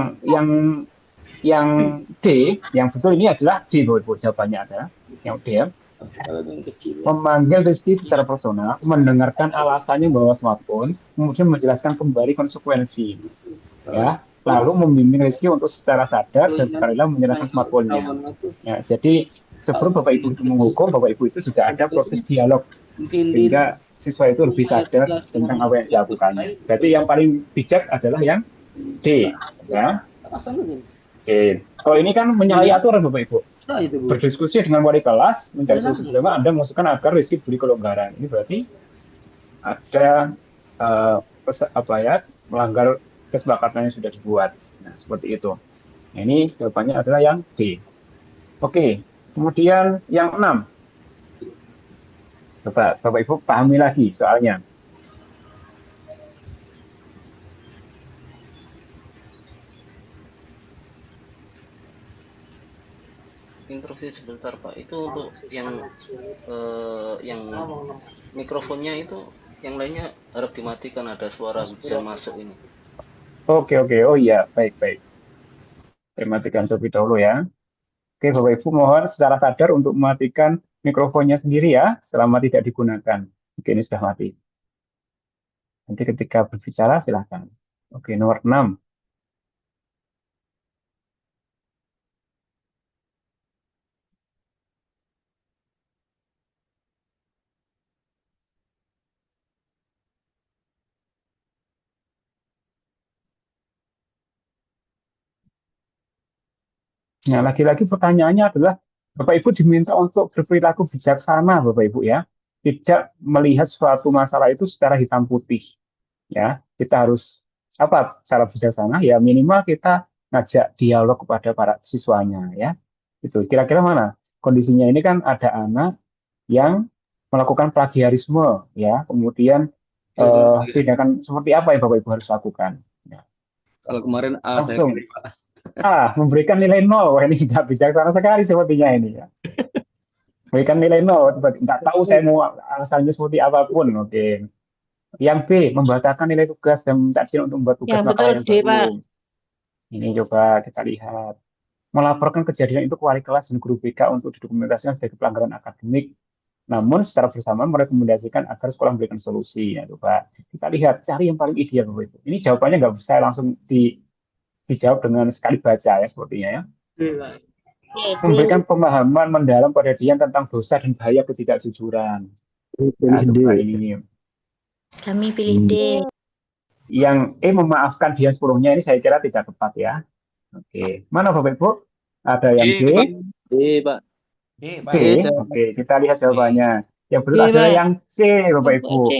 yang D, yang betul ini adalah D, Bapak Ibu. Jawabannya adalah yang D. Memanggil Rizky secara personal, mendengarkan alasannya bawa smartphone, kemudian menjelaskan kembali konsekuensi, ya. Lalu membimbing Rizky untuk secara sadar dan sukarela menyerahkan smartphone-nya. Ya, jadi sebelum Bapak Ibu itu menghukum, Bapak Ibu itu juga ada proses dialog sehingga siswa itu lebih sadar tentang apa yang dilakukannya. Berarti yang paling bijak adalah yang D, ya. Oke. Kalau ini kan menyalahi aturan Bapak Ibu. Berdiskusi dengan wali kelas, mencari solusi bersama, Anda mengusulkan agar Rizky diberi kelonggaran. Ini berarti ada apa ya, melanggar kesepakatan yang sudah dibuat. Nah, seperti itu. Nah, ini jawabannya adalah yang D. Oke. Kemudian yang 6. Coba Bapak Ibu pahami lagi soalnya. Instruksi sebentar Pak. Itu untuk yang mikrofonnya itu, yang lainnya harap dimatikan, ada suara hujan masuk ini. Oke. Oh iya, baik. Saya matikan terlebih dahulu ya. Oke, Bapak Ibu mohon secara sadar untuk mematikan mikrofonnya sendiri ya, selama tidak digunakan. Oke, ini sudah mati. Nanti ketika berbicara silahkan. Oke, nomor 6. Nah, lagi-lagi pertanyaannya adalah Bapak Ibu diminta untuk berperilaku bijaksana, Bapak Ibu ya. Tidak melihat suatu masalah itu secara hitam putih. Ya, kita harus apa cara bijaksana? Ya minimal kita ngajak dialog kepada para siswanya ya. Itu kira-kira mana? Kondisinya ini kan ada anak yang melakukan plagiarisme ya. Kemudian tindakan seperti apa yang Bapak Ibu harus lakukan? Ya. Kalau kemarin A saya Langsung pilih, Pak. memberikan nilai 0. Wah, ini tidak bijaksana sekali sepertinya ini ya. Berikan nilai 0, nggak tahu saya mau alasannya seperti apapun. Oke. Yang B, membatalkan nilai tugas dan minta dia untuk membuat tugas Yang betul makalah yang D, Pak. baru. Ini coba kita lihat. Melaporkan kejadian itu ke wali kelas dan guru BK untuk didokumentasikan sebagai pelanggaran akademik. Namun secara bersamaan merekomendasikan agar sekolah memberikan solusi. Ya, coba kita lihat, cari yang paling ideal Bapak Ibu. Ini jawabannya nggak bisa langsung dijawab dengan sekali baca ya sepertinya ya. Memberikan pemahaman mendalam pada dia tentang dosa dan bahaya ketidakjujuran. Nah, coba ini. Kami pilih D. Yang memaafkan dia sepenuhnya ini saya kira tidak tepat ya. Oke, mana Bapak Ibu? Ada yang D, D, Pak. B. Oke, kita lihat jawabannya. Yang betul B, adalah Pak. yang C, Bapak Ibu. C.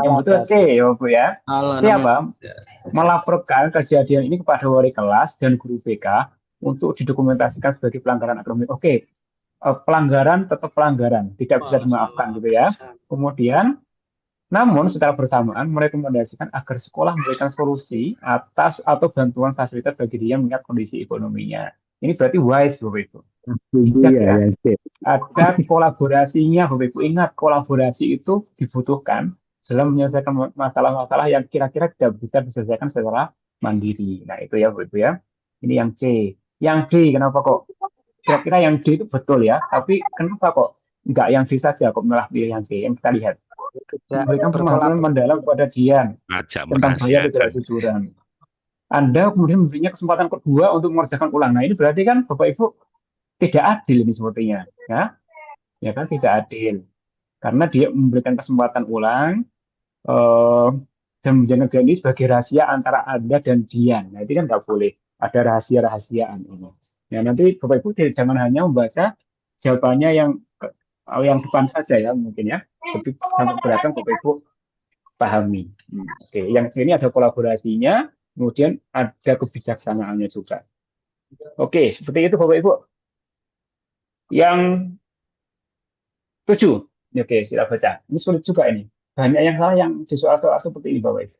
Yang betul C, ya Bapak ya. Salah C apa? namanya. Melaporkan kejadian ini kepada wali kelas dan guru BK untuk didokumentasikan sebagai pelanggaran akademik. Oke, pelanggaran tetap pelanggaran, tidak bisa dimaafkan gitu ya. Kemudian namun secara bersamaan merekomendasikan agar sekolah memberikan solusi atas atau bantuan fasilitas bagi dia mengingat kondisi ekonominya. Ini berarti wise Bapak Ibu. Bijak ya. Ada kolaborasinya Bapak Ibu. Ingat kolaborasi itu dibutuhkan dalam menyelesaikan masalah-masalah yang kira-kira tidak bisa diselesaikan secara mandiri. Nah itu ya Bapak Ibu ya. Ini yang C. Yang D kenapa kok? Kira-kira yang D itu betul ya. Tapi kenapa kok enggak yang D saja kok malah pilih yang C? Yang kita lihat. Memberikan pemahaman mendalam kepada Dian tentang bahaya ketidakjujuran. Anda kemudian memberinya kesempatan kedua untuk mengerjakan ulang. Nah ini berarti kan Bapak Ibu tidak adil ini sepertinya, ya kan tidak adil karena dia memberikan kesempatan ulang dan menjadikan ini sebagai rahasia antara Anda dan Dian. Nah itu kan nggak boleh ada rahasia-rahasiaan ini. Ya nanti Bapak Ibu jangan hanya membaca jawabannya yang depan saja ya mungkin ya. Tapi sampai belakang Bapak Ibu pahami. Oke, yang sini ada kolaborasinya, kemudian ada kebijaksanaannya juga. Oke, seperti itu Bapak Ibu. Yang 7. Oke, kita baca. Ini sulit juga ini. Banyak yang salah yang di soal-soal seperti ini Bapak Ibu.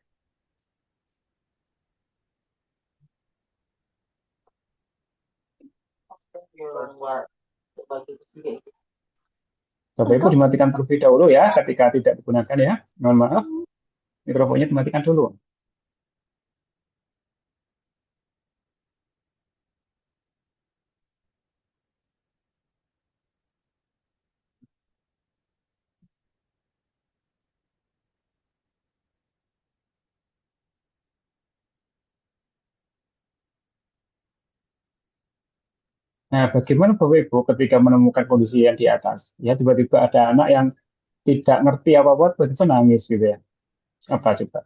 Bapak Ibu dimatikan terlebih dahulu ya ketika tidak digunakan ya. Mohon maaf. Mikrofonnya dimatikan dulu. Nah, bagaimana Bapak Ibu ketika menemukan kondisi yang di atas? Ya, tiba-tiba ada anak yang tidak ngerti apa-apa, tiba-tiba nangis gitu ya. Apa coba?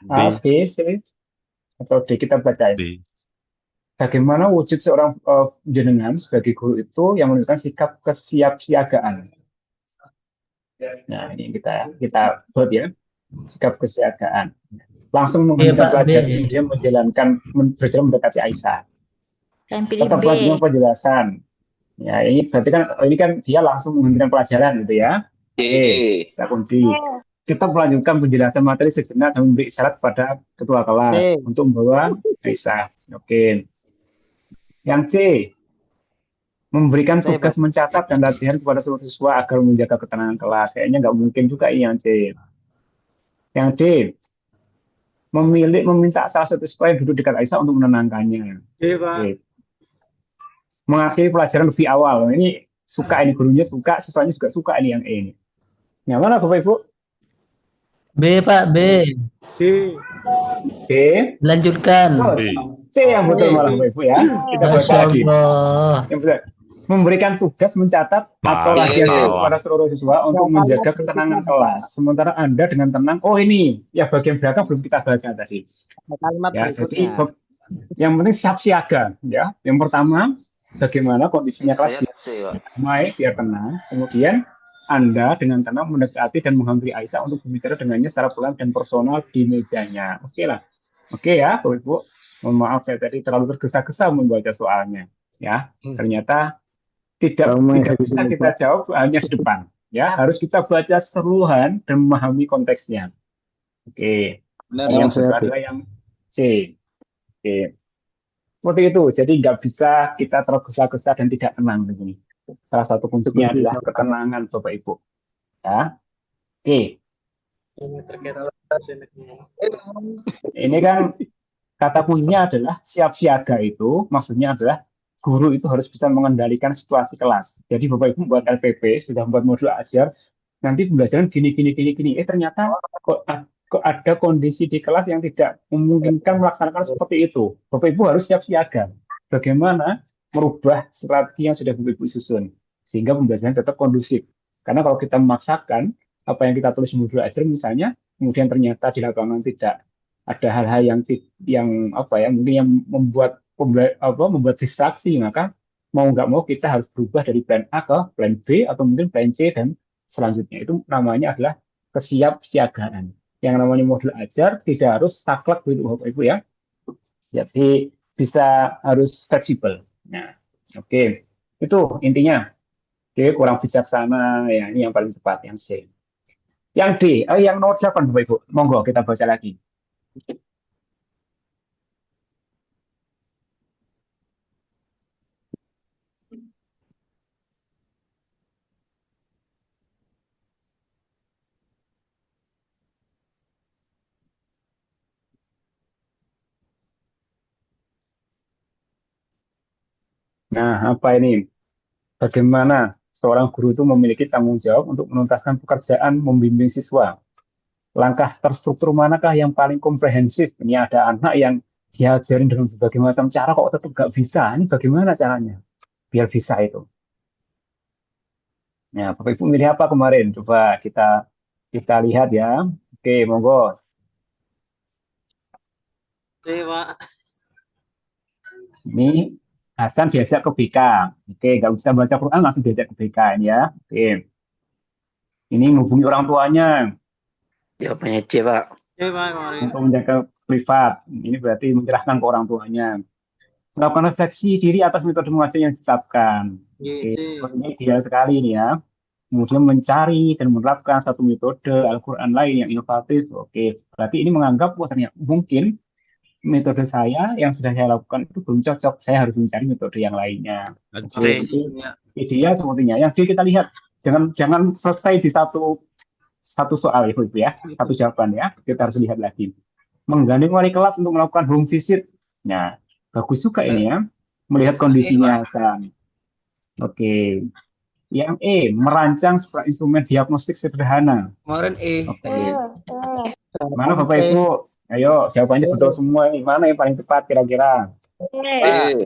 A, B, B, C, atau D kita bacain. B. Bagaimana wujud seorang jenengan sebagai guru itu yang menunjukkan sikap kesiapsiagaan. Nah, ini kita buat ya, sikap kesiagaan. Langsung menghentikan Pak, pelajaran, B. kemudian berjalan mendekati Aisyah. Yang pilih Tetap B. lanjutkan penjelasan. Ya, ini berarti kan ini kan dia langsung menghentikan pelajaran gitu ya. Oke, kita kunci. Kita melanjutkan penjelasan materi sejenak dan memberi isyarat pada ketua kelas untuk membawa Aisyah. Oke. Yang C, memberikan tugas mencatat dan latihan kepada seluruh siswa agar menjaga ketenangan kelas. Kayaknya nggak mungkin juga ini yang C. Yang D, meminta salah satu siswa yang duduk dekat Aisyah untuk menenangkannya. Iya, Pak. Oke. Mengakhiri pelajaran lebih awal. Ini suka, ini gurunya suka, siswanya juga suka ini yang E ini. Yang mana Bapak Ibu? B, Pak, B. D. D. Lanjutkan. Oh, B. C yang betul malah Bapak Ibu ya. Kita baca Masya lagi. Allah. Yang betul. Memberikan tugas mencatat atau latihan kepada seluruh siswa untuk menjaga ketenangan kelas. Sementara Anda dengan tenang, oh ini, ya bagian belakang belum kita baca tadi. Kalimat Ya, jadi berikutnya. yang penting siap siaga. Ya, yang pertama, bagaimana kondisinya kelas Saya C, Pak. damai, biar tenang. Kemudian Anda dengan tenang mendekati dan menghampiri Aisyah untuk berbicara dengannya secara pelan dan personal di mejanya. Oke lah. Oke ya, Bapak Ibu. Mohon maaf saya tadi terlalu tergesa-gesa membaca soalnya. Ya, ternyata tidak bisa kita jawab hanya di depan. Ya, harus kita baca seluruhan dan memahami konteksnya. Oke. Benar, Yang kedua adalah yang C. Oke. Seperti itu. Jadi nggak bisa kita tergesa-gesa dan tidak tenang di sini. Salah satu kuncinya adalah ketenangan Bapak Ibu. Ya. Oke. Ini kan kata kuncinya adalah siap siaga itu, maksudnya adalah guru itu harus bisa mengendalikan situasi kelas. Jadi Bapak Ibu membuat LPP, sudah membuat modul ajar, nanti pembelajaran gini. Ternyata kok ada kondisi di kelas yang tidak memungkinkan melaksanakan seperti itu. Bapak Ibu harus siap siaga. Bagaimana merubah strategi yang sudah Bapak Ibu susun sehingga pembelajaran tetap kondusif. Karena kalau kita memaksakan apa yang kita tulis di modul ajar misalnya, kemudian ternyata di lapangan tidak ada hal-hal yang apa ya mungkin yang membuat distraksi, maka mau nggak mau kita harus berubah dari plan A ke plan B atau mungkin plan C dan selanjutnya. Itu namanya adalah kesiapsiagaan. Yang namanya modul ajar tidak harus saklek begitu Bapak Ibu ya. Jadi bisa harus fleksibel. Nah, oke. Itu intinya. Oke, kurang bijaksana ya, ini yang paling cepat yang C. Yang D, yang nomor 8 Bapak Ibu. Monggo kita baca lagi. Nah, apa ini? Bagaimana seorang guru itu memiliki tanggung jawab untuk menuntaskan pekerjaan membimbing siswa? Langkah terstruktur manakah yang paling komprehensif? Ini ada anak yang diajarin dengan berbagai macam cara kok tetap nggak bisa. Ini bagaimana caranya? Biar bisa itu. Nah, Bapak Ibu milih apa kemarin? Coba kita lihat ya. Oke, monggo. C, Pak. Ini Hasan diajak ke BK. Oke, nggak bisa baca Quran langsung diajak ke BK ini ya. Oke. Ini menghubungi orang tuanya Jawabannya C, Pak. C, Pak, kemarin. untuk menjaga privat. Ini berarti menyerahkan ke orang tuanya. Melakukan refleksi diri atas metode mengajar yang ditetapkan. Oke, ini ideal sekali ini ya. Kemudian mencari dan menerapkan satu metode Al-Quran lain yang inovatif. Oke, berarti ini menganggap ternyata mungkin metode saya yang sudah saya lakukan itu belum cocok. Saya harus mencari metode yang lainnya. Oke, itu ideal sepertinya. Yang kita lihat, jangan selesai di satu soal ya, Ibu ya, satu jawaban ya. Kita harus lihat lagi. Menggandeng wali kelas untuk melakukan home visit. Nah, bagus juga ini ya. Melihat kondisinya Hasan. Oke. Yang E, merancang sebuah instrumen diagnostik sederhana. Kemarin E. Oke. Mana Bapak Ibu? Ayo, jawabannya betul semua ini. Mana yang paling cepat kira-kira? Pak.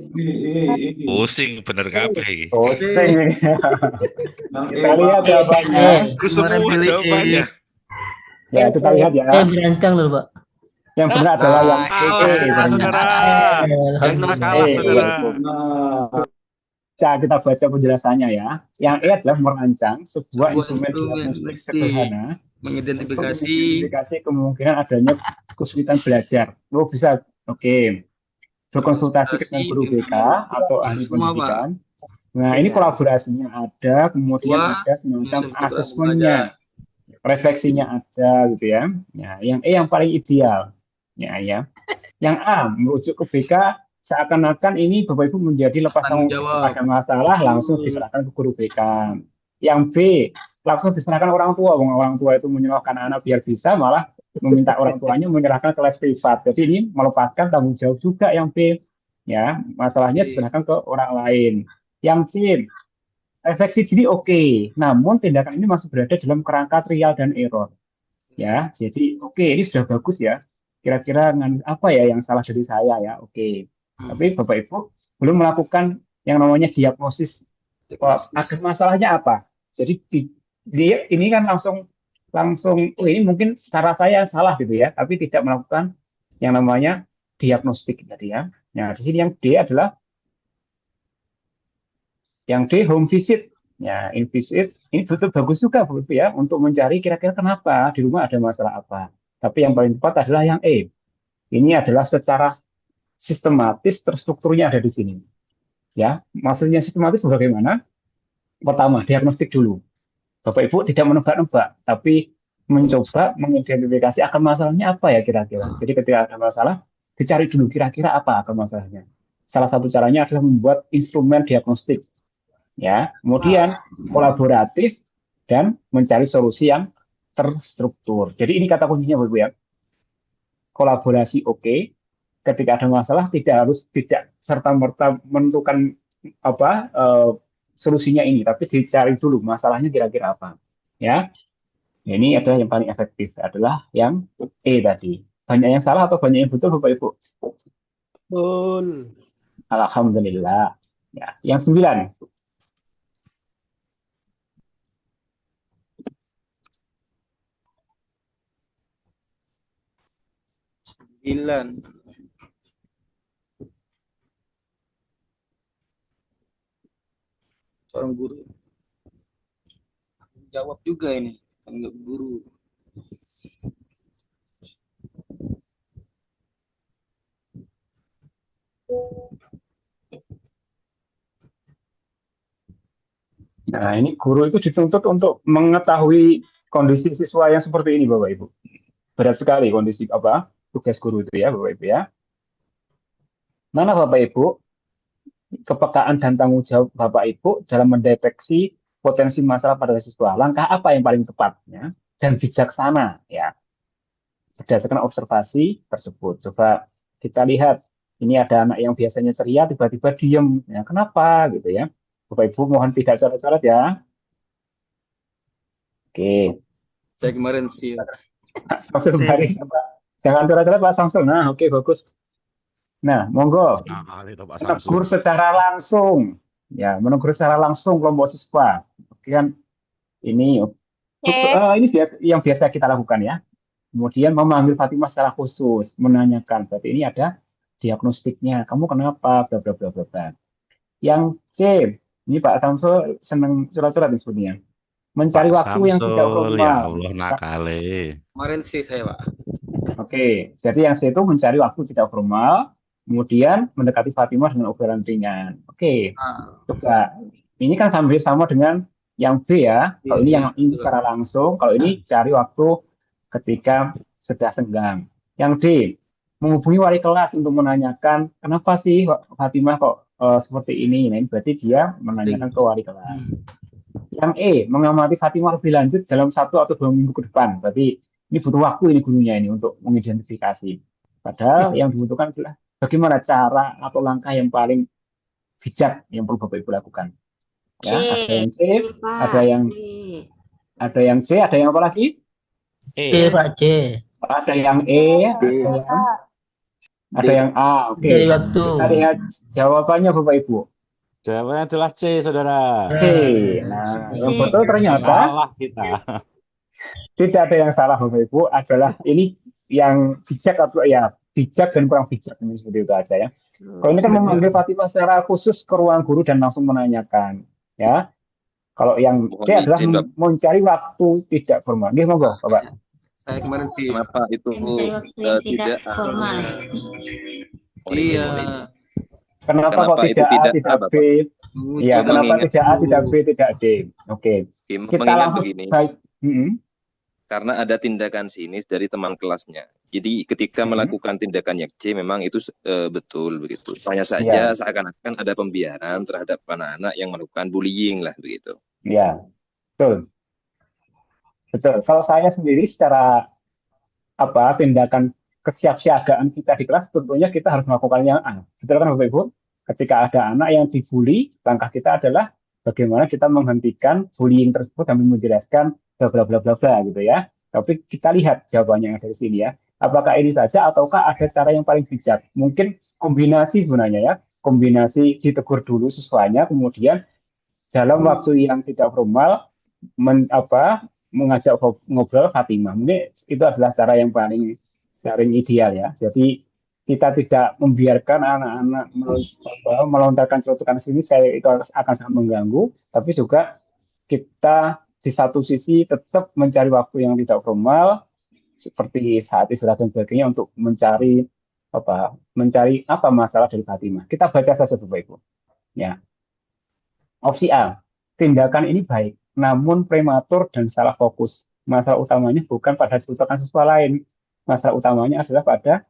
Pusing bener kabeh iki. Pusing. Kita lihat jawabannya. Aku Kemarin semua pilih jawabannya. Ya, kita lihat ya. berancang loh, Pak. Yang benar adalah yang Nah, Kalah E kita, ternyata. saudara. Yang nomor Kalah, E, saudara. yaitu. Nah, kita baca penjelasannya ya. Yang E adalah merancang sebuah sebuah instrumen instrumen diagnostik diagnostik sederhana untuk mengidentifikasi mengidentifikasi kemungkinan adanya kesulitan belajar. Oh, bisa. Oke. Berkonsultasi berkonsultasi dengan guru BK dengan atau bisa ahli semua, Pak. pendidikan. Nah, ini kolaborasinya ada, kemudian Tua, ada semacam Yusuf juga ada. asesmennya, refleksinya ada gitu ya. Ya, yang E yang paling ideal. Ya. Yang A merujuk ke BK seakan-akan ini Bapak Ibu menjadi lepas tanggung Tanggung jawab. jawab. Ada masalah langsung diserahkan ke guru BK. Yang B langsung diserahkan orang tua. Orang tua itu menyalahkan anak biar bisa, malah meminta orang tuanya menyerahkan ke les privat. Jadi ini melepaskan tanggung jawab juga yang B. Ya, masalahnya diserahkan ke orang lain. Yang C, refleksi diri oke, namun tindakan ini masih berada dalam kerangka trial dan error. Ya, jadi oke, ini sudah bagus ya. Kira-kira apa ya yang salah dari saya ya? Oke. Tapi Bapak Ibu belum melakukan yang namanya diagnosis. Akar masalahnya apa? Jadi dia ini kan langsung oh ini mungkin secara saya salah gitu ya, tapi tidak melakukan yang namanya diagnostik tadi ya. Nah, di sini yang D adalah yang D home visit. Ya, in visit ini betul bagus juga Bapak Ibu ya untuk mencari kira-kira kenapa di rumah ada masalah apa. Tapi yang paling tepat adalah yang E. Ini adalah secara sistematis terstrukturnya ada di sini. Ya, maksudnya sistematis bagaimana? Pertama, diagnostik dulu. Bapak Ibu tidak menebak-nebak, tapi mencoba mengidentifikasi akar masalahnya apa ya kira-kira. Jadi ketika ada masalah, dicari dulu kira-kira apa akar masalahnya. Salah satu caranya adalah membuat instrumen diagnostik. Ya, kemudian kolaboratif dan mencari solusi yang terstruktur. Jadi ini kata kuncinya Bapak Ibu ya. Kolaborasi oke. Ketika ada masalah tidak serta merta menentukan apa solusinya ini, tapi dicari dulu masalahnya kira-kira apa. Ya, ini adalah yang paling efektif adalah yang E tadi. Banyak yang salah atau banyak yang betul Bapak Ibu? Betul. Alhamdulillah. Ya, yang 9. Sembilan. Seorang guru. Jawab juga ini. Tanggap guru. Nah, ini guru itu dituntut untuk mengetahui kondisi siswa yang seperti ini, Bapak Ibu. Berat sekali kondisi tugas guru itu ya, Bapak Ibu ya. Mana Bapak Ibu kepekaan dan tanggung jawab Bapak Ibu dalam mendeteksi potensi masalah pada siswa? Langkah apa yang paling tepat ya? Dan bijaksana ya? Berdasarkan observasi tersebut. Coba kita lihat, ini ada anak yang biasanya ceria tiba-tiba diem, ya kenapa gitu ya? Bapak Ibu mohon tidak coret-coret ya. Oke. Saya kemarin sih. Samsul baris, jangan coret-coret Pak Samsul. Nah, oke bagus. Nah, monggo. Menegur secara langsung, ya menegur secara langsung kelompok siswa. Oke kan? Ini yang biasa kita lakukan ya. Kemudian memanggil Fatimah secara khusus, menanyakan, berarti ini ada diagnostiknya, kamu kenapa, bla bla bla bla bla. Yang C, ini Pak Samsul senang surat-surat di sini ya. Mencari Pak waktu yang tidak formal. Ya Allah nakale. Kemarin sih saya, Pak. Oke, jadi yang C itu mencari waktu tidak formal, kemudian mendekati Fatimah dengan obrolan ringan. Oke, coba. Ini kan hampir sama dengan yang B ya. Kalau ini yang ini secara langsung, kalau ini cari waktu ketika sedang senggang. Yang D, menghubungi wali kelas untuk menanyakan kenapa sih Fatimah kok seperti ini. Nah, ini berarti dia menanyakan ke wali kelas. Yang E, mengamati Fatimah lebih lanjut dalam 1 atau 2 minggu ke depan. Berarti ini butuh waktu ini gurunya ini untuk mengidentifikasi. Padahal yang dibutuhkan adalah bagaimana cara atau langkah yang paling bijak yang perlu Bapak Ibu lakukan. Ya, ada yang C, ada yang C, ada yang apa lagi? C, Pak, C. Ada yang E, ada yang Ada yang A, oke. Cari waktu. Kita lihat jawabannya Bapak Ibu. Jawabannya adalah C, saudara. C. Nah, yang C. betul ternyata Salah kita. tidak ada yang salah Bapak Ibu. Adalah ini yang bijak atau ya bijak dan kurang bijak ini seperti itu aja ya. Kalau ini kan memanggil Fatimah secara khusus ke ruang guru dan langsung menanyakan, ya. Kalau yang Mohon C adalah izin, Bapak. mencari waktu tidak formal. Ini monggo, Bapak. Saya kemarin sih. Kenapa itu Mencari waktu yang tidak formal. Mohon izin, Iya. mohon izin. Kenapa kok Kenapa itu tidak A, tidak tidak A, B? Bapak? Iya, Coba kenapa mengingat tidak A, tidak B, dulu. tidak C? Oke, kita Mengingat langsung begini, baik. Mm-mm. karena ada tindakan sinis dari teman kelasnya. Jadi ketika melakukan tindakan yang C memang itu betul begitu. Hanya saja Iya, seakan-akan ada pembiaran terhadap anak-anak yang melakukan bullying lah begitu. iya, betul, betul. Kalau saya sendiri secara tindakan kesiapsiagaan kita di kelas, tentunya kita harus melakukan yang A. Betul kan Bapak Ibu? Ketika ada anak yang dibully, langkah kita adalah bagaimana kita menghentikan bullying tersebut sambil menjelaskan bla bla bla bla bla gitu ya. Tapi kita lihat jawabannya yang dari sini ya. Apakah ini saja ataukah ada cara yang paling bijak? Mungkin kombinasi sebenarnya ya. Kombinasi ditegur dulu siswanya, kemudian dalam waktu yang tidak formal mengajak ngobrol Fatimah. Mungkin itu adalah cara yang paling ideal ya. Jadi kita tidak membiarkan anak-anak melontarkan celutukan sini, saya itu akan sangat mengganggu. Tapi juga kita di satu sisi tetap mencari waktu yang tidak formal seperti saat istirahat dan sebagainya untuk mencari apa masalah dari Fatimah. Kita baca saja Bapak Ibu. Ya. Opsi A, tindakan ini baik, namun prematur dan salah fokus. Masalah utamanya bukan pada celutukan siswa lain. Masalah utamanya adalah pada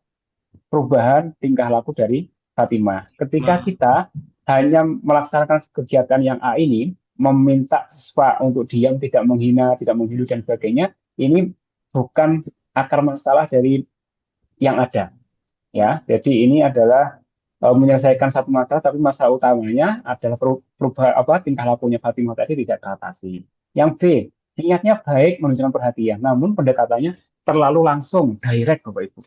perubahan tingkah laku dari Fatimah. Ketika kita hanya melaksanakan kegiatan yang A ini, meminta siswa untuk diam, tidak menghina, tidak menghina dan sebagainya, ini bukan akar masalah dari yang ada. Ya, jadi ini adalah menyelesaikan satu masalah, tapi masalah utamanya adalah perubahan tingkah lakunya Fatimah tadi tidak teratasi. Yang B, niatnya baik menunjukkan perhatian, namun pendekatannya terlalu langsung, direct Bapak Ibu,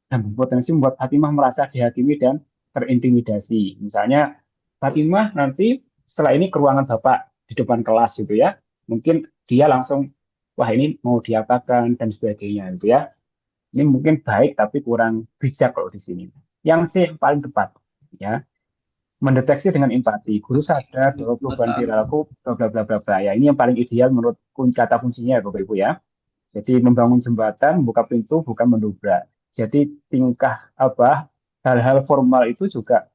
dan berpotensi membuat Fatimah merasa dihakimi dan terintimidasi. Misalnya Fatimah nanti setelah ini ke ruangan Bapak di depan kelas gitu ya, mungkin dia langsung wah ini mau diapakan dan sebagainya gitu ya. Ini mungkin baik tapi kurang bijak kalau di sini. Yang C yang paling tepat ya, mendeteksi dengan empati. Guru sadar bahwa perubahan perilaku bla bla bla bla bla. Ya, ini yang paling ideal menurut kata kuncinya ya Bapak Ibu ya. Jadi membangun jembatan, buka pintu, bukan mendobrak. Jadi tingkah hal-hal formal itu juga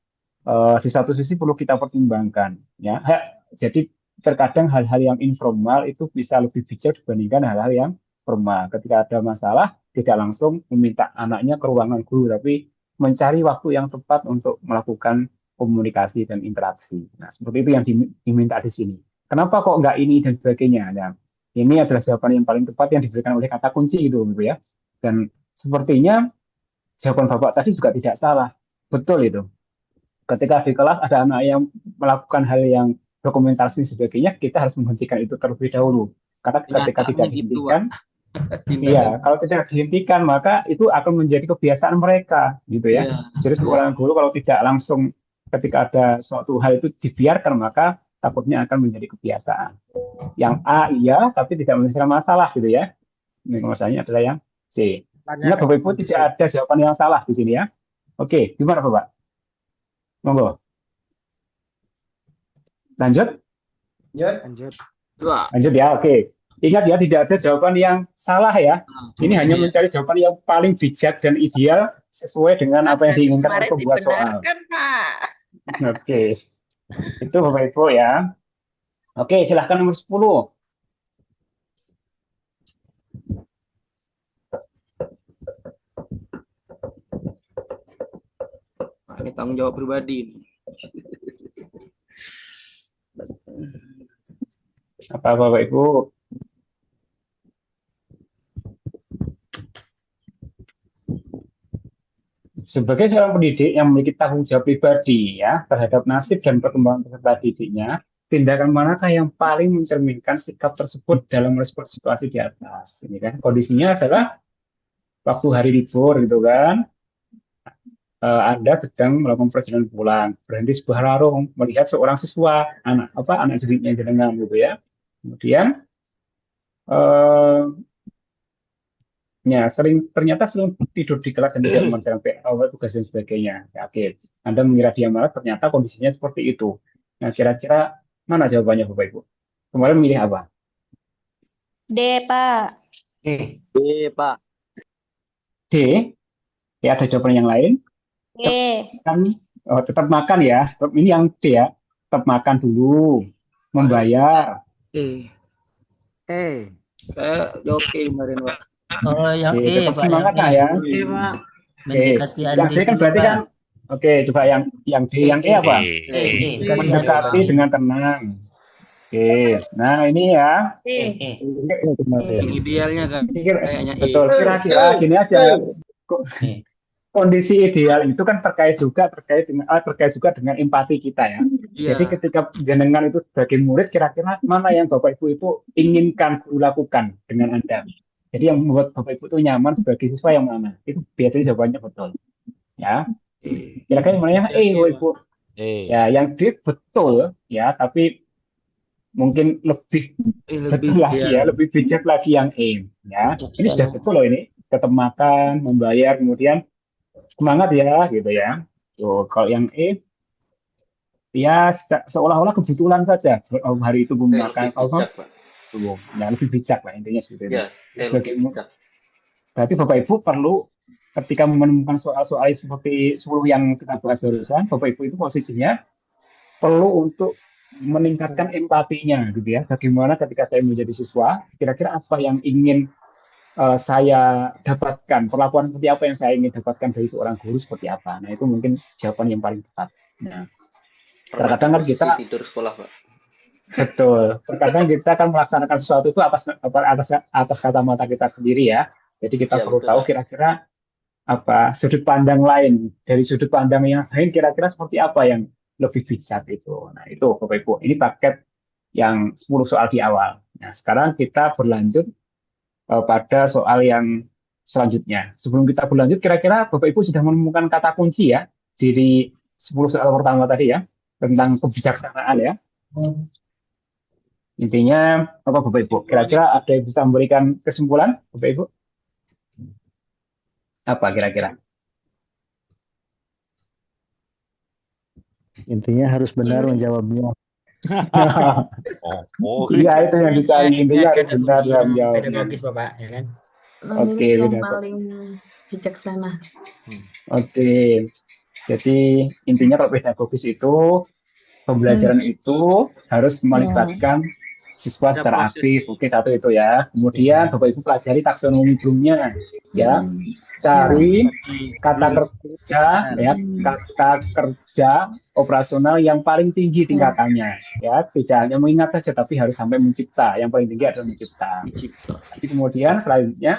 di satu sisi perlu kita pertimbangkan ya. Jadi terkadang hal-hal yang informal itu bisa lebih bijak dibandingkan hal-hal yang formal. Ketika ada masalah tidak langsung meminta anaknya ke ruangan guru, tapi mencari waktu yang tepat untuk melakukan komunikasi dan interaksi. Nah, seperti itu yang diminta di sini. Kenapa kok nggak ini dan sebagainya? Nah, ini adalah jawaban yang paling tepat yang diberikan oleh kata kunci itu, gitu ya. Dan sepertinya jawaban Bapak tadi juga tidak salah. Betul itu. Ketika di kelas ada anak yang melakukan hal yang dokumentasi sebagainya, kita harus menghentikan itu terlebih dahulu. Karena ketika tidak dihentikan, iya, kalau tidak dihentikan maka itu akan menjadi kebiasaan mereka, gitu ya. Jadi seorang guru kalau tidak langsung ketika ada suatu hal itu dibiarkan maka takutnya akan menjadi kebiasaan. Yang A iya, tapi tidak menyelesaikan masalah, gitu ya. Ini masalahnya adalah yang C. Ingat Bapak Ibu tidak ada jawaban yang salah di sini ya. Oke, gimana Bapak? Monggo. Lanjut? Lanjut. Lanjut ya, oke. Ingat ya, tidak ada jawaban yang salah ya. Ini hanya mencari jawaban yang paling bijak dan ideal sesuai dengan apa yang diinginkan oleh pembuat soal. Oke. Itu Bapak Ibu ya. Oke, silahkan nomor 10. Ini tanggung jawab pribadi. Apa Bapak Ibu? Sebagai seorang pendidik yang memiliki tanggung jawab pribadi ya terhadap nasib dan perkembangan peserta didiknya, tindakan manakah yang paling mencerminkan sikap tersebut dalam respon situasi di atas? Ini kan kondisinya adalah waktu hari libur gitu kan. Anda sedang melakukan perjalanan pulang, berhenti di sebuah warung, melihat seorang siswa, anak didiknya jenengan gitu ya. Kemudian eh, ternyata sering tidur di kelas dan tidak mengerjakan tugas dan sebagainya. Ya, oke, Anda mengira dia malas, ternyata kondisinya seperti itu. Nah, kira-kira mana jawabannya Bapak Ibu? Kemarin milih apa? D, Pak. D, Pak. D. Ya, ada jawaban yang lain? D. Kan tetap makan ya. Ini yang D ya. Tetap makan dulu, membayar. E. E. Saya jawab E kemarin, Pak. Oh, yang Oke, E, tetap Pak, yang semangat E. lah ya. E, Pak. Oke, Mendekati yang Andi D kan dulu, berarti Pak. kan. Oke, coba yang D yang E apa? Mendekati Mendekati Andi. dengan tenang. Oke, nah ini ya. Yang idealnya kan kayaknya E. Betul, kira-kira gini aja. Kondisi ideal itu kan terkait juga dengan empati kita ya. Iya. Jadi ketika jenengan itu sebagai murid, kira-kira mana yang Bapak Ibu itu inginkan guru lakukan dengan Anda. Jadi yang membuat Bapak Ibu itu nyaman sebagai siswa yang mana? Itu biasanya jawabannya betul. Ya, kira-kira yang mana yang E, Bapak Ibu? Ya, yang D betul ya, tapi mungkin lebih betul lagi ya, lebih bijak lagi yang E. Ya, ini sudah betul loh ini. Tetap makan, membayar, kemudian semangat ya, gitu ya. Tuh, kalau yang E, ya seolah-olah kebetulan saja hari itu belum makan. Lebih bijak lah intinya seperti itu. Ya, lebih bijak. Berarti Bapak Ibu perlu ketika menemukan soal-soal seperti 10 yang kita bahas barusan, Bapak Ibu itu posisinya perlu untuk meningkatkan empatinya gitu ya. Bagaimana ketika saya menjadi siswa, kira-kira apa yang ingin saya dapatkan, perlakuan seperti apa yang saya ingin dapatkan dari seorang guru seperti apa. Nah, itu mungkin jawaban yang paling tepat. Nah, terkadang kan kita tidur sekolah, Pak. betul. Terkadang kita akan melaksanakan sesuatu itu atas kata mata kita sendiri ya. Jadi kita perlu tahu kira-kira apa sudut pandang lain, dari sudut pandang yang lain kira-kira seperti apa yang lebih bijak itu. Nah, itu Bapak Ibu. Ini paket yang 10 soal di awal. Nah, sekarang kita berlanjut pada soal yang selanjutnya. Sebelum kita berlanjut, kira-kira Bapak Ibu sudah menemukan kata kunci ya dari 10 soal pertama tadi ya, tentang kebijaksanaan ya. Intinya apa Bapak Ibu? Kira-kira ada yang bisa memberikan kesimpulan Bapak Ibu? Apa kira-kira? Intinya harus benar menjawabnya. Iya, itu yang dicari, intinya harus benar dalam jawabnya. Bapak, ya kan? Oke, yang benar. paling bijaksana. Oke, jadi intinya kalau pedagogis itu pembelajaran itu harus melibatkan siswa secara aktif. Oke, satu itu ya. Kemudian Bapak Ibu pelajari taksonomi Bloomnya ya. Cari kata kerja ya, kata kerja operasional yang paling tinggi tingkatannya ya. Tidak hanya mengingat saja tapi harus sampai mencipta. Yang paling tinggi adalah mencipta. Jadi kemudian selanjutnya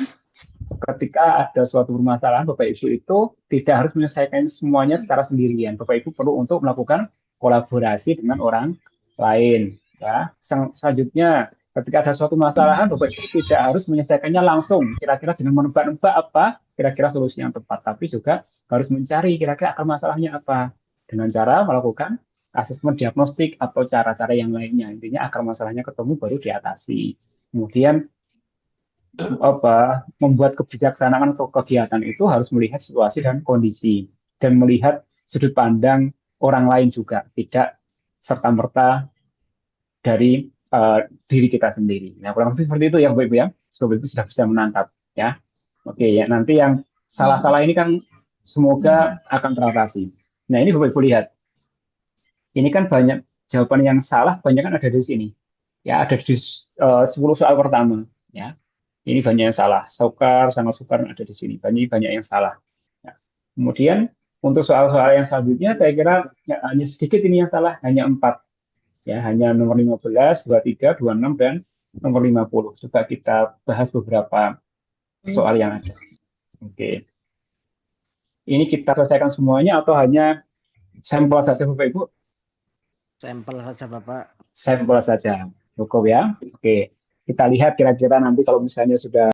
ketika ada suatu permasalahan, Bapak Ibu itu tidak harus menyelesaikan semuanya secara sendirian. Bapak Ibu perlu untuk melakukan kolaborasi dengan orang lain. Ya, selanjutnya ketika ada suatu masalah, Bapak Ibu tidak harus menyelesaikannya langsung. Kira-kira dengan menebak-nebak apa, kira-kira solusi yang tepat. Tapi juga harus mencari kira-kira akar masalahnya apa. Dengan cara melakukan asesmen diagnostik atau cara-cara yang lainnya. Intinya akar masalahnya ketemu baru diatasi. Kemudian membuat kebijaksanaan atau kegiatan itu harus melihat situasi dan kondisi dan melihat sudut pandang orang lain juga, tidak serta-merta dari diri kita sendiri. Nah, kurang lebih seperti itu ya, Bapak Ibu ya. Bapak Ibu sudah bisa menangkap ya. Oke ya, nanti yang salah-salah ini kan semoga akan teratasi. Nah, ini Bapak Ibu lihat. Ini kan banyak jawaban yang salah, banyak kan ada di sini. Ya, ada di 10 soal pertama ya. Ini banyak yang salah. Sukar, sangat sukar ada di sini. Banyak yang salah. Ya. Kemudian untuk soal-soal yang selanjutnya saya kira ya, hanya sedikit ini yang salah, hanya 4. Ya, hanya nomor 15, 23, 26 dan nomor 50. Coba kita bahas beberapa soal yang ada. Oke. Ini kita selesaikan semuanya atau hanya sampel saja Bapak Ibu? Sampel saja Bapak. Sampel saja. Cukup ya. Oke. Kita lihat kira-kira nanti kalau misalnya sudah